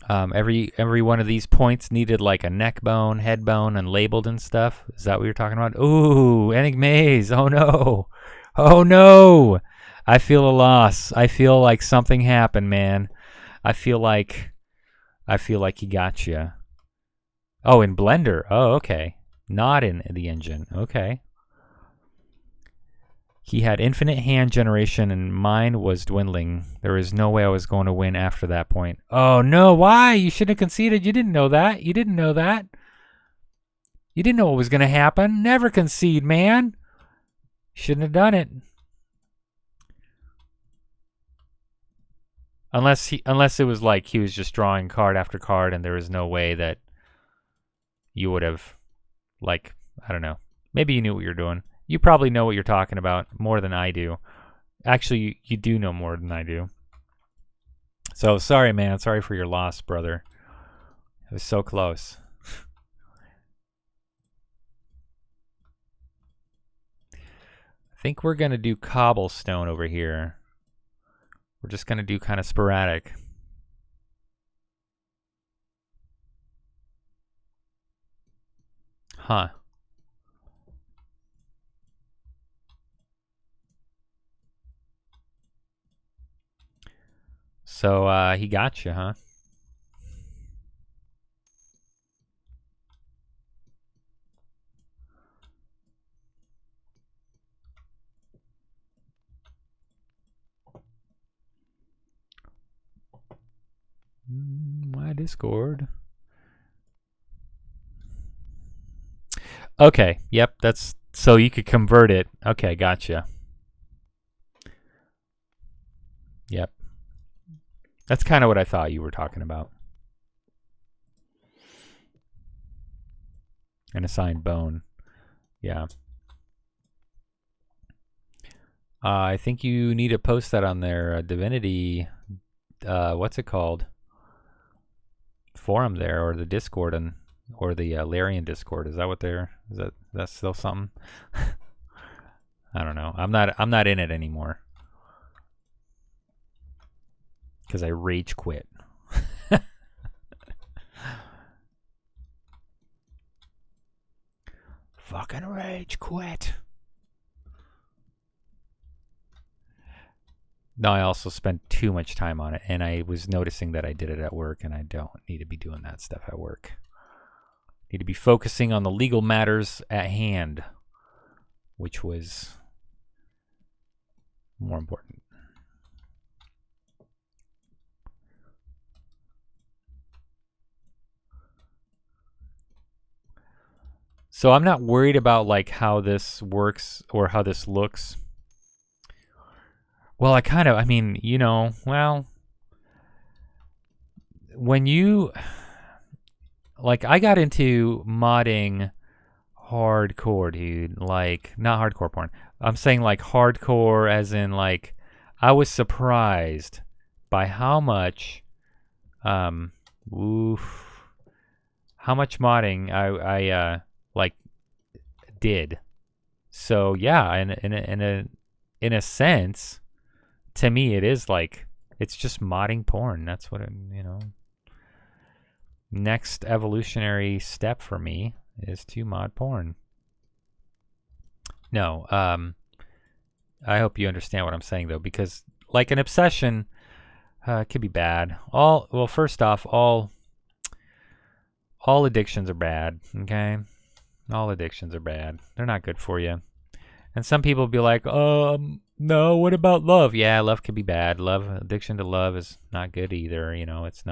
Every one of these points needed like a neck bone, head bone, and labeled and stuff. Is that what you're talking about? Ooh, Enigmaze. Maze. Oh no. Oh no. I feel a loss. I feel like something happened, man. I feel like he got you. Oh, in Blender. Oh, okay. Not in the engine. Okay. He had infinite hand generation and mine was dwindling. There was no way I was going to win after that point. Oh no, why? You shouldn't have conceded. You didn't know that. You didn't know that. You didn't know what was going to happen. Never concede, man. Shouldn't have done it. Unless it was like he was just drawing card after card and there was no way that you would have, like, I don't know. Maybe you knew what you're doing. You probably know what you're talking about more than I do. Actually, you do know more than I do. So, sorry, man. Sorry for your loss, brother. It was so close. I think we're going to do cobblestone over here. We're just going to do kind of sporadic. Huh. So, he got you, huh? My Discord. Okay, yep, that's... So you could convert it. Okay, gotcha. Yep. That's kind of what I thought you were talking about. An assigned bone. Yeah. I think you need to post that on their Divinity, what's it called? Forum there, or the Discord, and or the Larian Discord. Is that what they're? Is that still something? I don't know. I'm not in it anymore because I rage quit. Fucking rage quit. No, I also spent too much time on it, and I was noticing that I did it at work, and I don't need to be doing that stuff at work. Need to be focusing on the legal matters at hand, which was more important. So I'm not worried about like how this works or how this looks. Well, I mean, you know, well, when you, like, I got into modding hardcore, dude. Like, not hardcore porn. I'm saying like hardcore as in like, I was surprised by how much, how much modding I like did. So yeah, in a sense, to me it is like it's just modding porn. That's what it, you know. Next evolutionary step for me is to mod porn. No, I hope you understand what I'm saying though, because like an obsession could be bad. Well, first off, all addictions are bad, okay? All addictions are bad. They're not good for you. And some people be like, no, what about love? Yeah, love could be bad. Addiction to love is not good either. You know, it's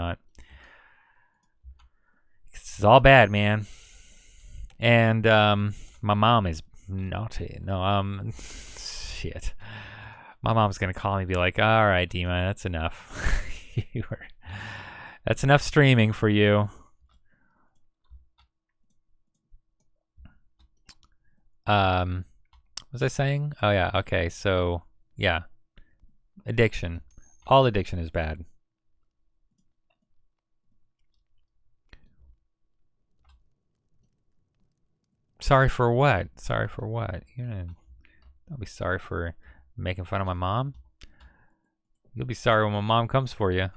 all bad, man. And my mom is naughty. No, shit. My mom's gonna call me and be like, all right, Dima, that's enough. That's enough streaming for you. What was I saying? Oh yeah, okay, so yeah. Addiction. All addiction is bad. Sorry for what? Sorry for what? Don't be sorry for making fun of my mom. You'll be sorry when my mom comes for you.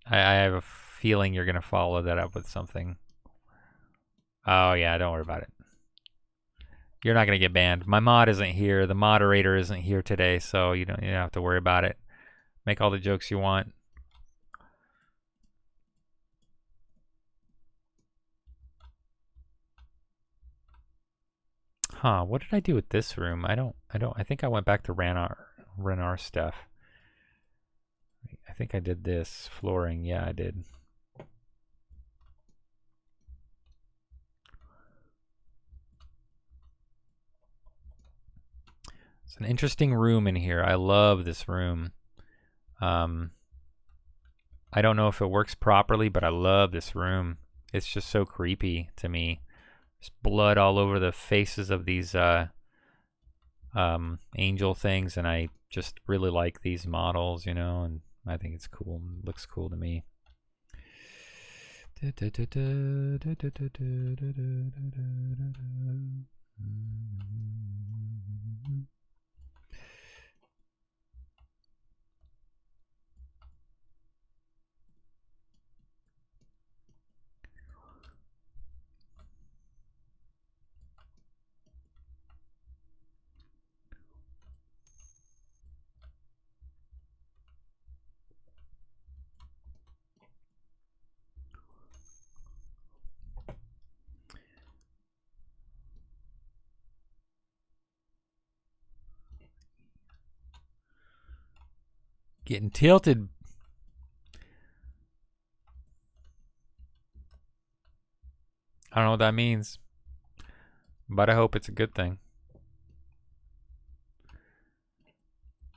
I have a feeling you're going to follow that up with something. Oh, yeah, don't worry about it. You're not going to get banned. My mod isn't here. The moderator isn't here today, so you don't have to worry about it. Make all the jokes you want. Huh, what did I do with this room? I think I went back to Renar stuff. I think I did this flooring. Yeah, I did. It's an interesting room in here. I love this room. I don't know if it works properly, but I love this room. It's just so creepy to me. There's blood all over the faces of these angel things, and I just really like these models, and I think it's cool. It looks cool to me. Getting tilted. I don't know what that means, but I hope it's a good thing.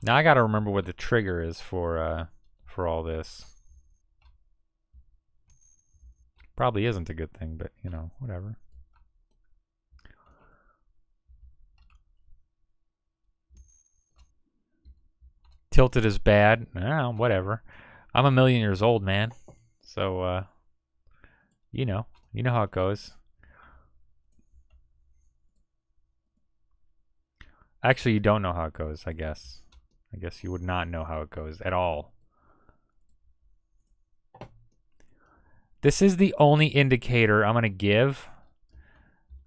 Now I gotta remember what the trigger is for all this. Probably isn't a good thing, but whatever. Tilted is bad. Whatever. I'm a million years old, man. So you know how it goes. Actually, you don't know how it goes, I guess. I guess you would not know how it goes at all. This is the only indicator I'm going to give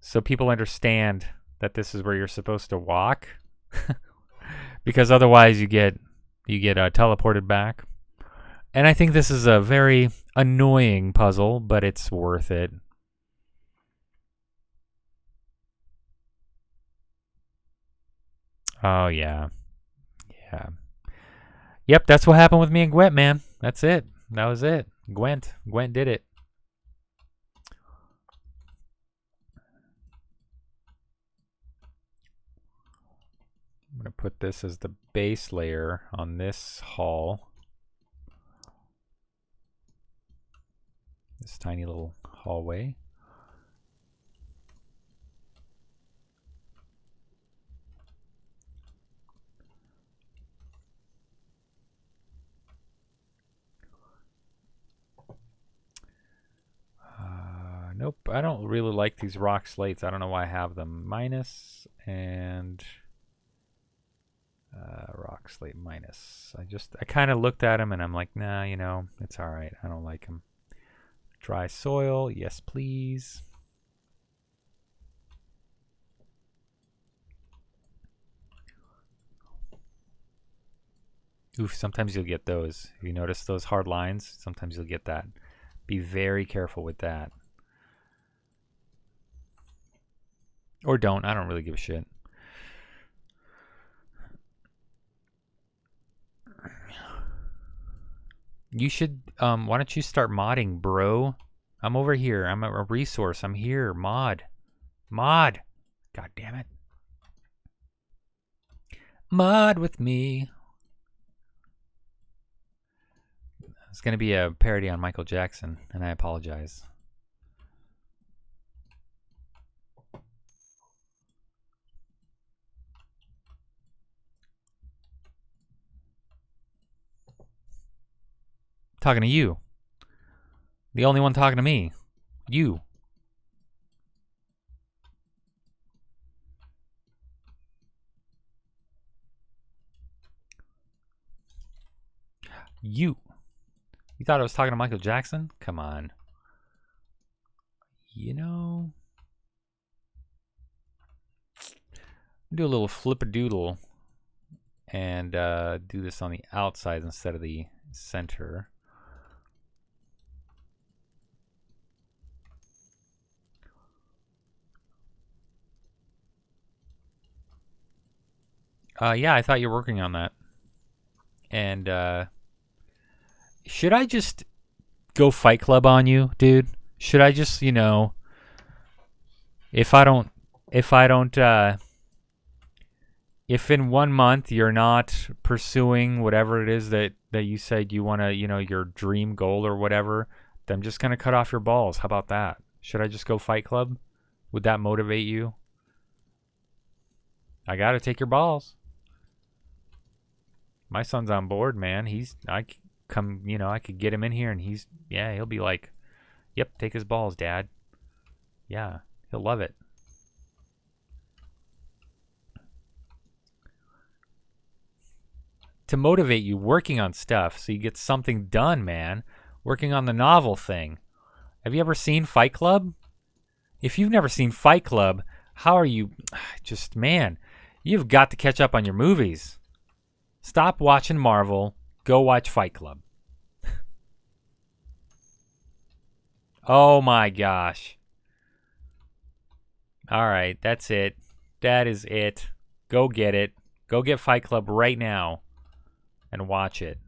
so people understand that this is where you're supposed to walk. Because otherwise you get teleported back. And I think this is a very annoying puzzle, but it's worth it. Oh, yeah. Yeah. Yep, that's what happened with me and Gwent, man. That's it. That was it. Gwent did it. I'm going to put this as the base layer on this hall. This tiny little hallway. Nope, I don't really like these rock slates. I don't know why I have them. Minus and rock slate minus. I kind of looked at them and I'm like, nah, it's all right. I don't like them. Dry soil, yes, please. Oof, sometimes you'll get those. If you notice those hard lines, sometimes you'll get that. Be very careful with that. Or don't. I don't really give a shit. You should, why don't you start modding, bro? I'm over here. I'm a resource. I'm here. Mod. God damn it. Mod with me. It's going to be a parody on Michael Jackson, and I apologize. Talking to you. The only one talking to me. You. You. You thought I was talking to Michael Jackson? Come on. You know. Do a little flip-a-doodle and do this on the outside instead of the center. Yeah, I thought you were working on that. And should I just go Fight Club on you, dude? Should I just, you know, if in 1 month you're not pursuing whatever it is that you said you want to, you know, your dream goal or whatever, then I'm just going to cut off your balls. How about that? Should I just go Fight Club? Would that motivate you? I got to take your balls. My son's on board, man. I could get him in here and he'll be like, yep, take his balls, Dad. Yeah, he'll love it. To motivate you, working on stuff so you get something done, man. Working on the novel thing. Have you ever seen Fight Club? If you've never seen Fight Club, how are you? Just, man, you've got to catch up on your movies. Stop watching Marvel. Go watch Fight Club. Oh my gosh. All right, that's it. That is it. Go get it. Go get Fight Club right now and watch it.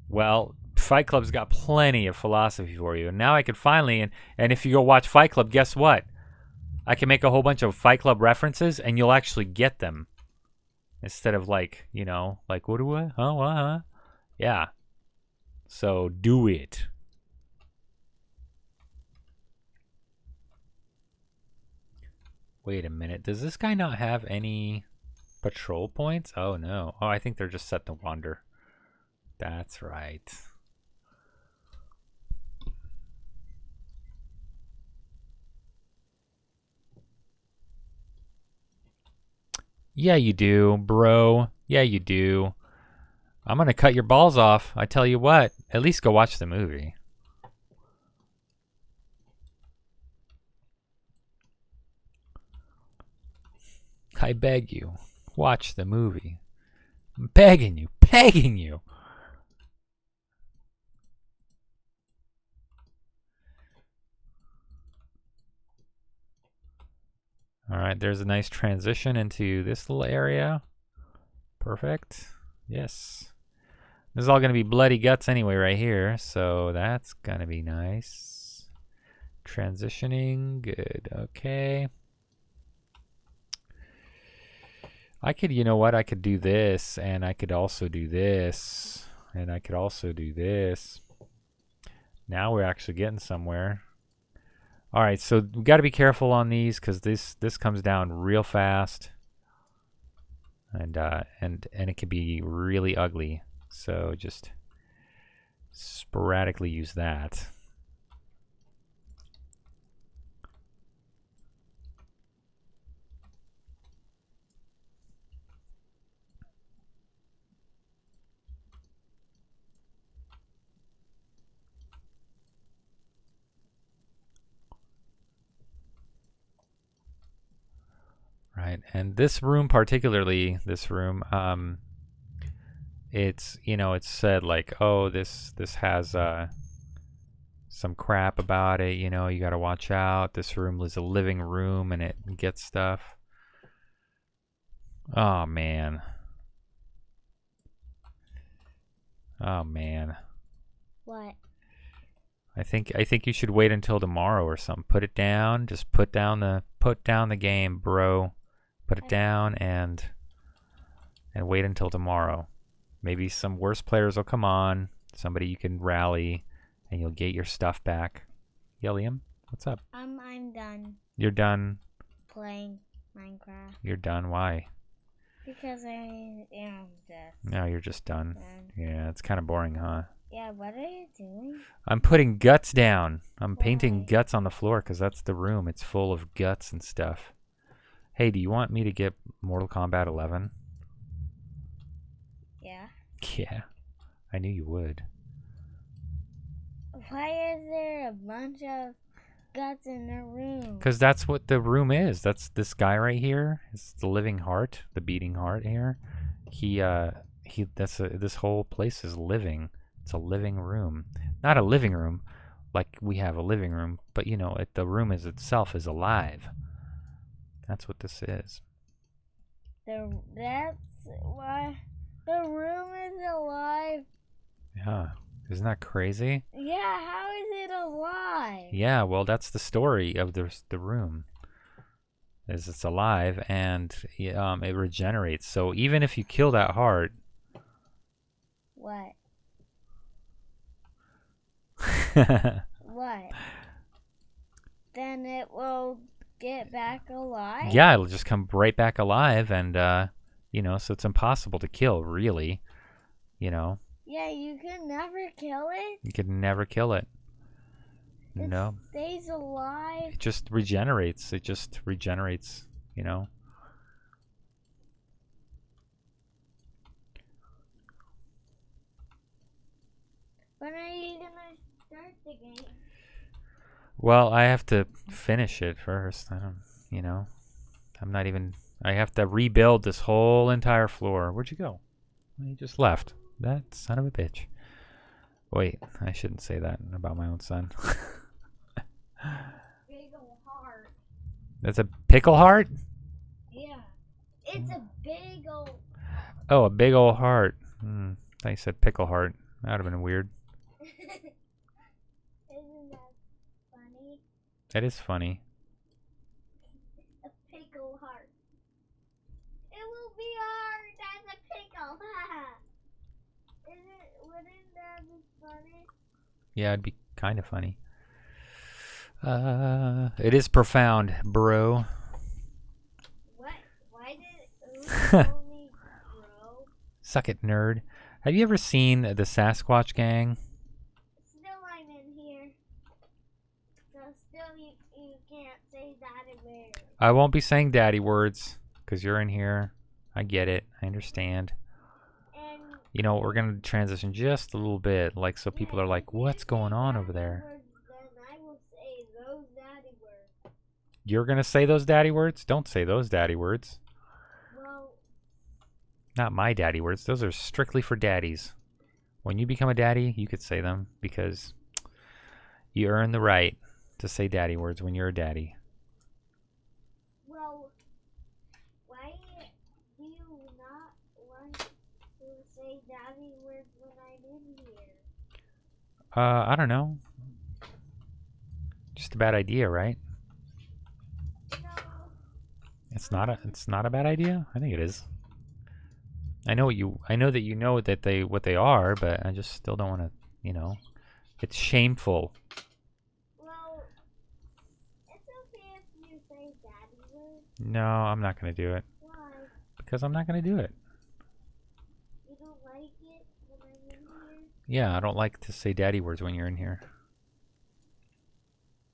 Well, Fight Club's got plenty of philosophy for you. And now I could finally, and if you go watch Fight Club, guess what? I can make a whole bunch of Fight Club references and you'll actually get them. Instead of like, you know, like, what do I? Huh? What? Huh? Yeah. So do it. Wait a minute. Does this guy not have any patrol points? Oh, no. Oh, I think they're just set to wander. That's right. Yeah, you do, bro. Yeah, you do. I'm going to cut your balls off. I tell you what. At least go watch the movie. I beg you. Watch the movie. I'm begging you. Begging you. All right, there's a nice transition into this little area. Perfect. Yes. This is all going to be bloody guts anyway right here, so that's going to be nice. Transitioning, good. Okay. I could, you know what? I could do this, and I could also do this, and I could also do this. Now we're actually getting somewhere. All right, so we got to be careful on these because this comes down real fast, and it can be really ugly. So just sporadically use that. Right, and this room particularly, it's, you know, it's said like, oh, this has some crap about it, you know, you got to watch out. This room is a living room and it gets stuff. Oh man. Oh man. What? I think you should wait until tomorrow or something. Put it down. Just put down the game, bro. Put it down and wait until tomorrow. Maybe some worse players will come on. Somebody you can rally, and you'll get your stuff back. Liam, what's up? I'm done You're done. playing Minecraft You're done. Why? because I am just. No, you're just done. Yeah, it's kind of boring, huh? Yeah, what are you doing? I'm putting guts down. I'm painting Why? guts on the floor because that's the room. It's full of guts and stuff. Hey, do you want me to get Mortal Kombat 11? Yeah. Yeah, I knew you would. Why is there a bunch of guts in the room? Because that's what the room is. That's this guy right here. It's the living heart, the beating heart here. This whole place is living. It's a living room. Not a living room like we have a living room, but you know, the room itself is alive. That's what this is. That's why the room is alive. Yeah. Isn't that crazy? Yeah, how is it alive? Yeah, well, that's the story of the room. Is it's alive and it regenerates. So even if you kill that heart, What? What? Then it will get back alive? yeah, it'll just come right back alive, and you know, so it's impossible to kill, really. You know, Yeah, you can never kill it? you could never kill it. It No, stays alive? it just regenerates. It just regenerates. You know. When are you gonna start the game? Well, I have to finish it first. I don't, you know, I'm not even. I have to rebuild this whole entire floor. Where'd you go? He just left. That son of a bitch. Wait, I shouldn't say that about my own son. Big ol' heart. That's a pickle heart? Yeah. It's a big ol'. Oh, a big old heart. I thought you said pickle heart. That would have been weird. Isn't that funny? That is funny. A pickle heart. It will be hard as a pickle. Wouldn't that be funny? Yeah, it'd be kind of funny. It is profound, bro. What? Why did Ooh tell me, bro? Suck it, nerd. Have you ever seen the Sasquatch Gang? Still, I'm in here. So still, you can't say that word. I won't be saying daddy words because you're in here. I get it. I understand. And You know, we're going to transition just a little bit, like, so people are like, what's going on over there? Then I will say those daddy words. You're going to say those daddy words? Don't say those daddy words. Well, Not my daddy words. Those are strictly for daddies. When you become a daddy, you could say them because you earn the right to say daddy words when you're a daddy. well, why do you not want to say daddy words when I'm in here? I don't know. Just a bad idea, right? No. It's not a bad idea. I think it is. I know that you know that what they are, but I just still don't want to, you know. It's shameful. Well, it's okay if you say daddy words. No, I'm not going to do it Why? because I'm not going to do it. You don't like it when I'm in here? Yeah, I don't like to say daddy words when you're in here.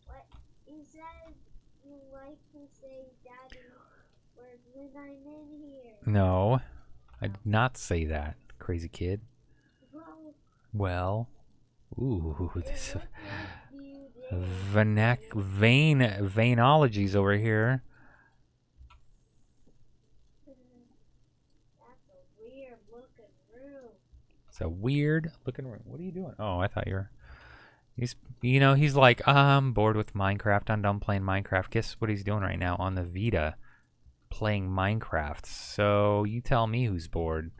What? You said you like to say daddy words when I'm in here. No, I did not say that, crazy kid. Well, Well, ooh, this it looked like you did. veinologies over here. That's a weird looking room. It's a weird looking room. What are you doing? Oh, I thought you were. He's like, I'm bored with Minecraft. I'm done playing Minecraft. Guess what he's doing right now on the Vita, playing Minecraft. So you tell me who's bored.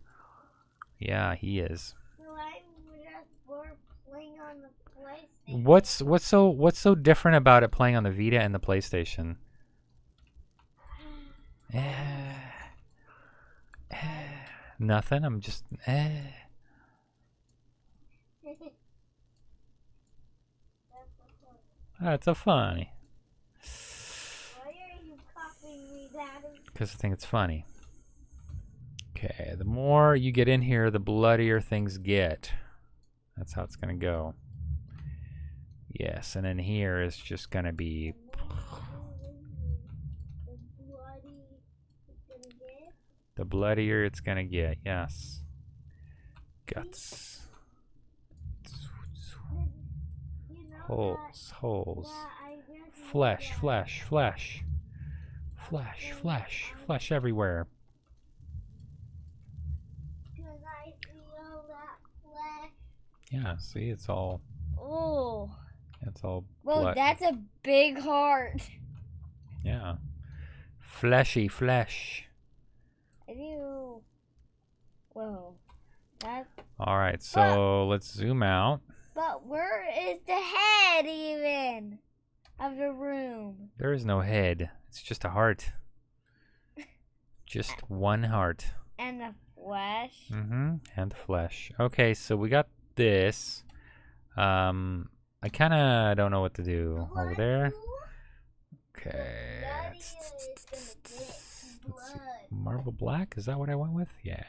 Yeah, he is. So I'm just bored playing on the PlayStation. What's so different about it playing on the Vita and the PlayStation? Nothing. I'm just. That's so funny. Why are you copying me, Daddy? Because I think it's funny. Okay, the more you get in here, the bloodier things get. That's how it's going to go. Yes, and then here is just going to be... The bloodier it's going to get, yes. Guts. Holes, holes. Flesh, flesh, flesh. Flesh, flesh, flesh everywhere. Because I see all that flesh. Yeah, see, it's all... Oh. It's all Well, blood. that's a big heart. Yeah. Fleshy flesh. Ew. Whoa. That. Alright, so let's zoom out. But where is the head even of the room? There is no head. It's just a heart. Just one heart. And the flesh. Mm-hmm. And the flesh. Okay, so we got this. I kind of don't know what to do over there. Okay. Let's see. Marble black? Is that what I went with? Yeah.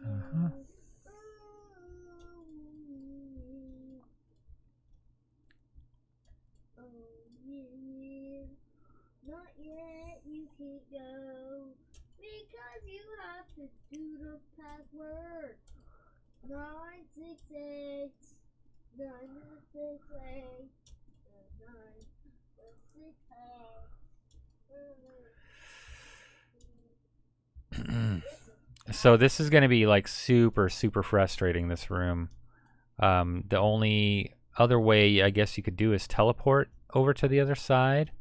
Uh-huh. Not yet, you can't go. Because you have to do the password. 968 968 So this is going to be like super frustrating, this room. The only other way I guess you could do is teleport over to the other side.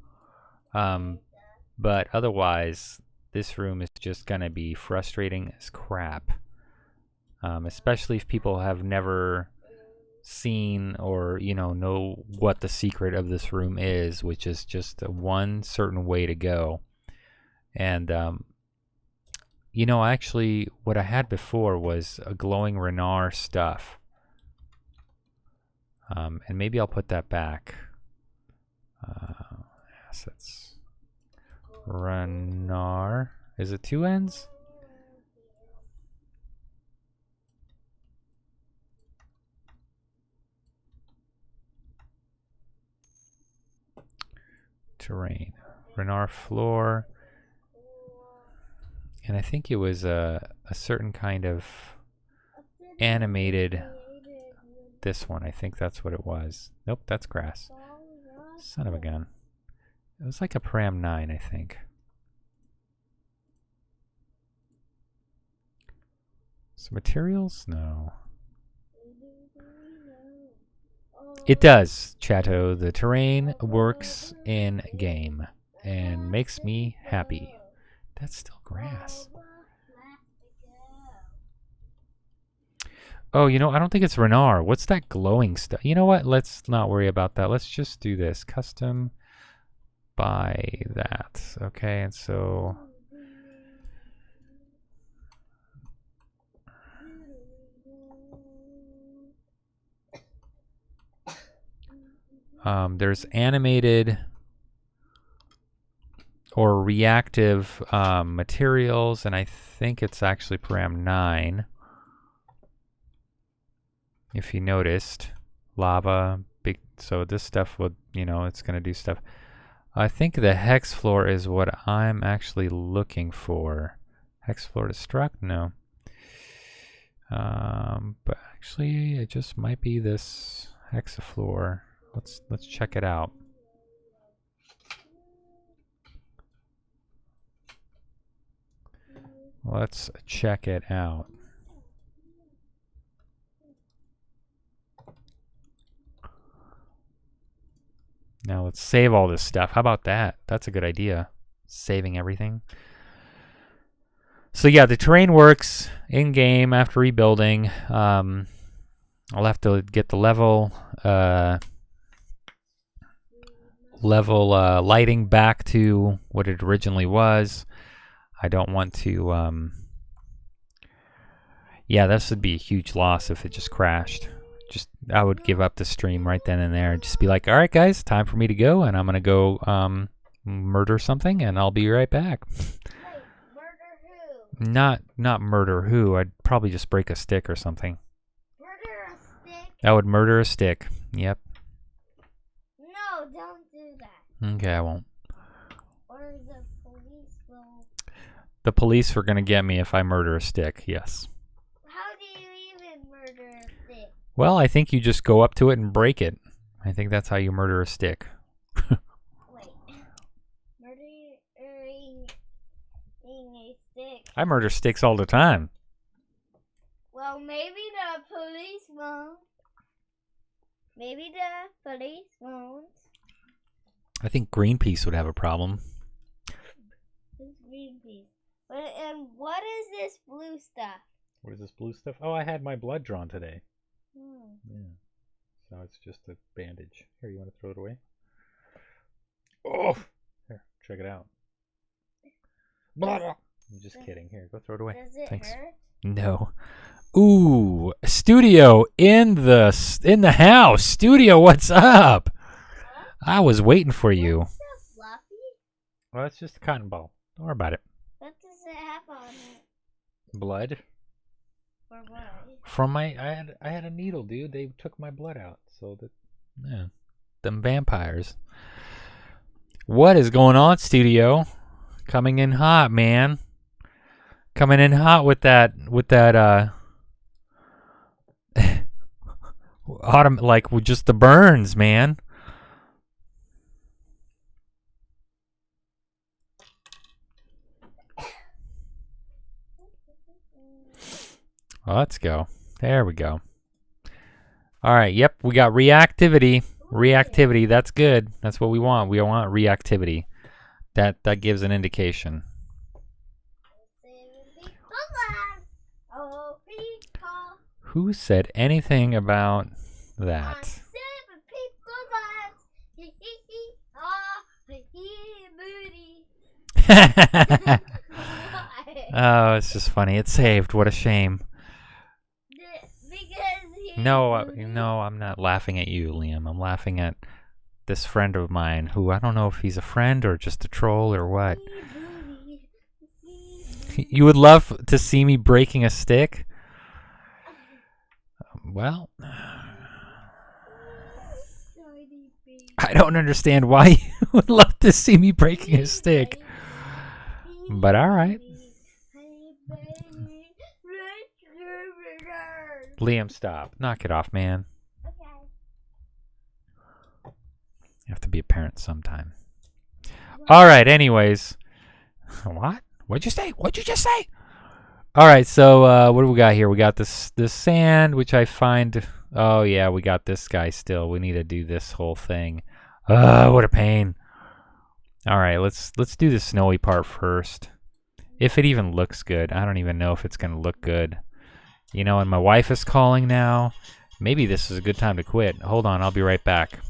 But otherwise, this room is just going to be frustrating as crap. Especially if people have never seen or, know what the secret of this room is, which is just one certain way to go. And, actually what I had before was a glowing Renar stuff. And maybe I'll put that back. Assets. Renar. Is it two ends? Terrain. Renar floor. And I think it was a certain kind of animated... This one, I think that's what it was. Nope, that's grass. Son of a gun. It was like a Pram 9, I think. Some materials? No. It does, Chato. The terrain works in game and makes me happy. That's still grass. Oh, I don't think it's Renar. What's that glowing stuff? You know what? Let's not worry about that. Let's just do this. Custom by that. Okay, and so... there's animated or reactive materials, and I think it's actually Param 9. If you noticed, lava, big. So this stuff would, it's going to do stuff. I think the hex floor is what I'm actually looking for. Hex floor destruct? No. But actually, it just might be this hexafloor. Let's check it out. Let's check it out. Now let's save all this stuff. How about that? That's a good idea. Saving everything. So yeah, the terrain works in game after rebuilding. I'll have to get the level lighting back to what it originally was. I don't want to. Yeah, this would be a huge loss if it just crashed. I would give up the stream right then and there. Just be like, all right, guys, time for me to go, and I'm gonna go murder something, and I'll be right back. Wait, murder who? Not murder who. I'd probably just break a stick or something. Murder a stick? I would murder a stick. Yep. No, don't do that. Okay, I won't. Or the police will. The police are gonna get me if I murder a stick. Yes. How do you even murder a stick? Well, I think you just go up to it and break it. I think that's how you murder a stick. Wait. Murdering a stick. I murder sticks all the time. Well, maybe the police won't. Maybe the police won't. I think Greenpeace would have a problem. This green piece. And what is this blue stuff? What is this blue stuff? Oh, I had my blood drawn today. Yeah. So it's just a bandage. Here, you want to throw it away? Oh! Here, check it out. Blah, blah. I'm just kidding. Here, go throw it away. Does it Thanks. hurt? No. Ooh, studio in the house. Studio, what's up? I was waiting for you. What's so fluffy? Well, it's just a cotton ball. Don't worry about it. What does it have on it? Blood For what? from I had a needle, dude. They took my blood out. So them vampires. What is going on, studio? Coming in hot, man. Coming in hot with that autumn, like with just the burns, man. Well, let's go. There we go. All right. Yep. We got reactivity. Reactivity. That's good. That's what we want. We want reactivity. That gives an indication. Who said anything about that? Oh, it's just funny. It's saved. What a shame. No, I'm not laughing at you, Liam. I'm laughing at this friend of mine who I don't know if he's a friend or just a troll or what. You would love to see me breaking a stick? Well, I don't understand why you would love to see me breaking a stick. But all right. Liam, stop. Knock it off, man. Okay. You have to be a parent sometime. All right, anyways. What? What'd you say? What'd you just say? All right, so what do we got here? We got this sand, which I find... Oh, yeah, we got this guy still. We need to do this whole thing. What a pain. All right, let's do the snowy part first. If it even looks good. I don't even know if it's going to look good. You know, and my wife is calling now. Maybe this is a good time to quit. Hold on, I'll be right back.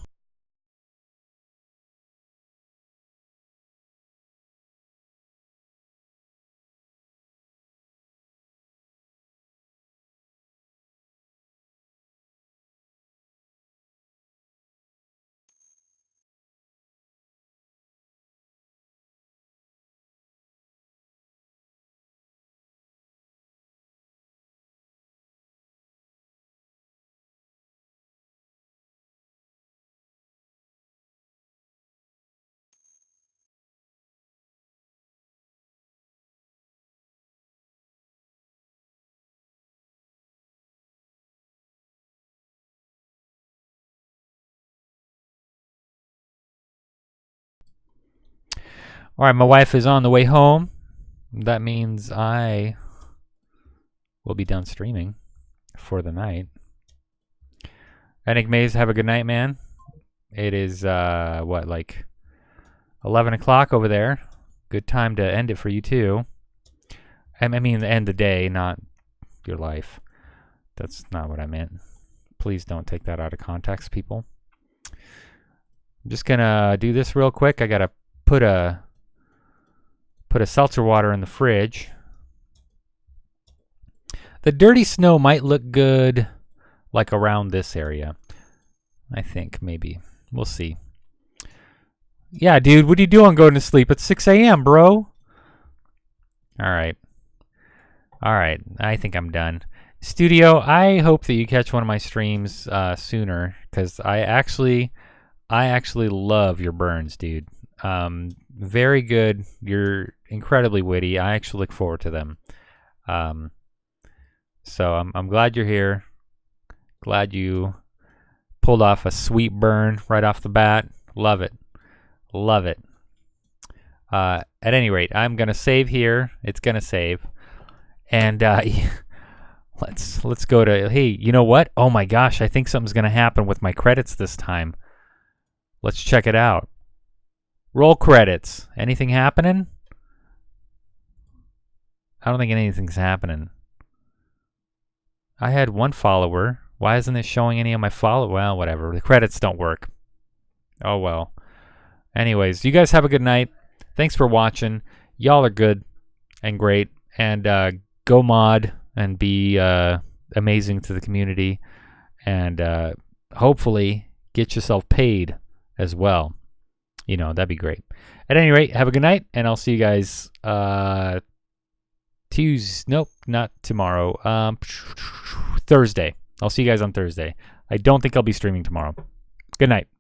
All right, my wife is on the way home. That means I will be done streaming for the night. Enigmaze, have a good night, man. It is, what, like 11 o'clock over there. Good time to end it for you, too. I mean, end the day, not your life. That's not what I meant. Please don't take that out of context, people. I'm just going to do this real quick. I got to put a seltzer water in the fridge. The dirty snow might look good like around this area. I think maybe. We'll see. Yeah, dude, what are you doing going to sleep? It's 6 a.m., bro. All right. All right. I think I'm done. Studio, I hope that you catch one of my streams sooner, because I actually love your burns, dude. Very good. You're incredibly witty. I actually look forward to them. So I'm glad you're here. Glad you pulled off a sweet burn right off the bat. Love it. Love it. At any rate, I'm gonna save here. It's gonna save, and let's go to. Hey, you know what? Oh my gosh, I think something's gonna happen with my credits this time. Let's check it out. Roll credits. Anything happening? I don't think anything's happening. I had one follower. Why isn't it showing any of my follow? Well, whatever. The credits don't work. Oh well. Anyways, you guys have a good night. Thanks for watching. Y'all are good and great. And go mod and be amazing to the community. And hopefully get yourself paid as well. You know, that'd be great. At any rate, have a good night. And I'll see you guys nope, not tomorrow. Thursday. I'll see you guys on Thursday. I don't think I'll be streaming tomorrow. Good night.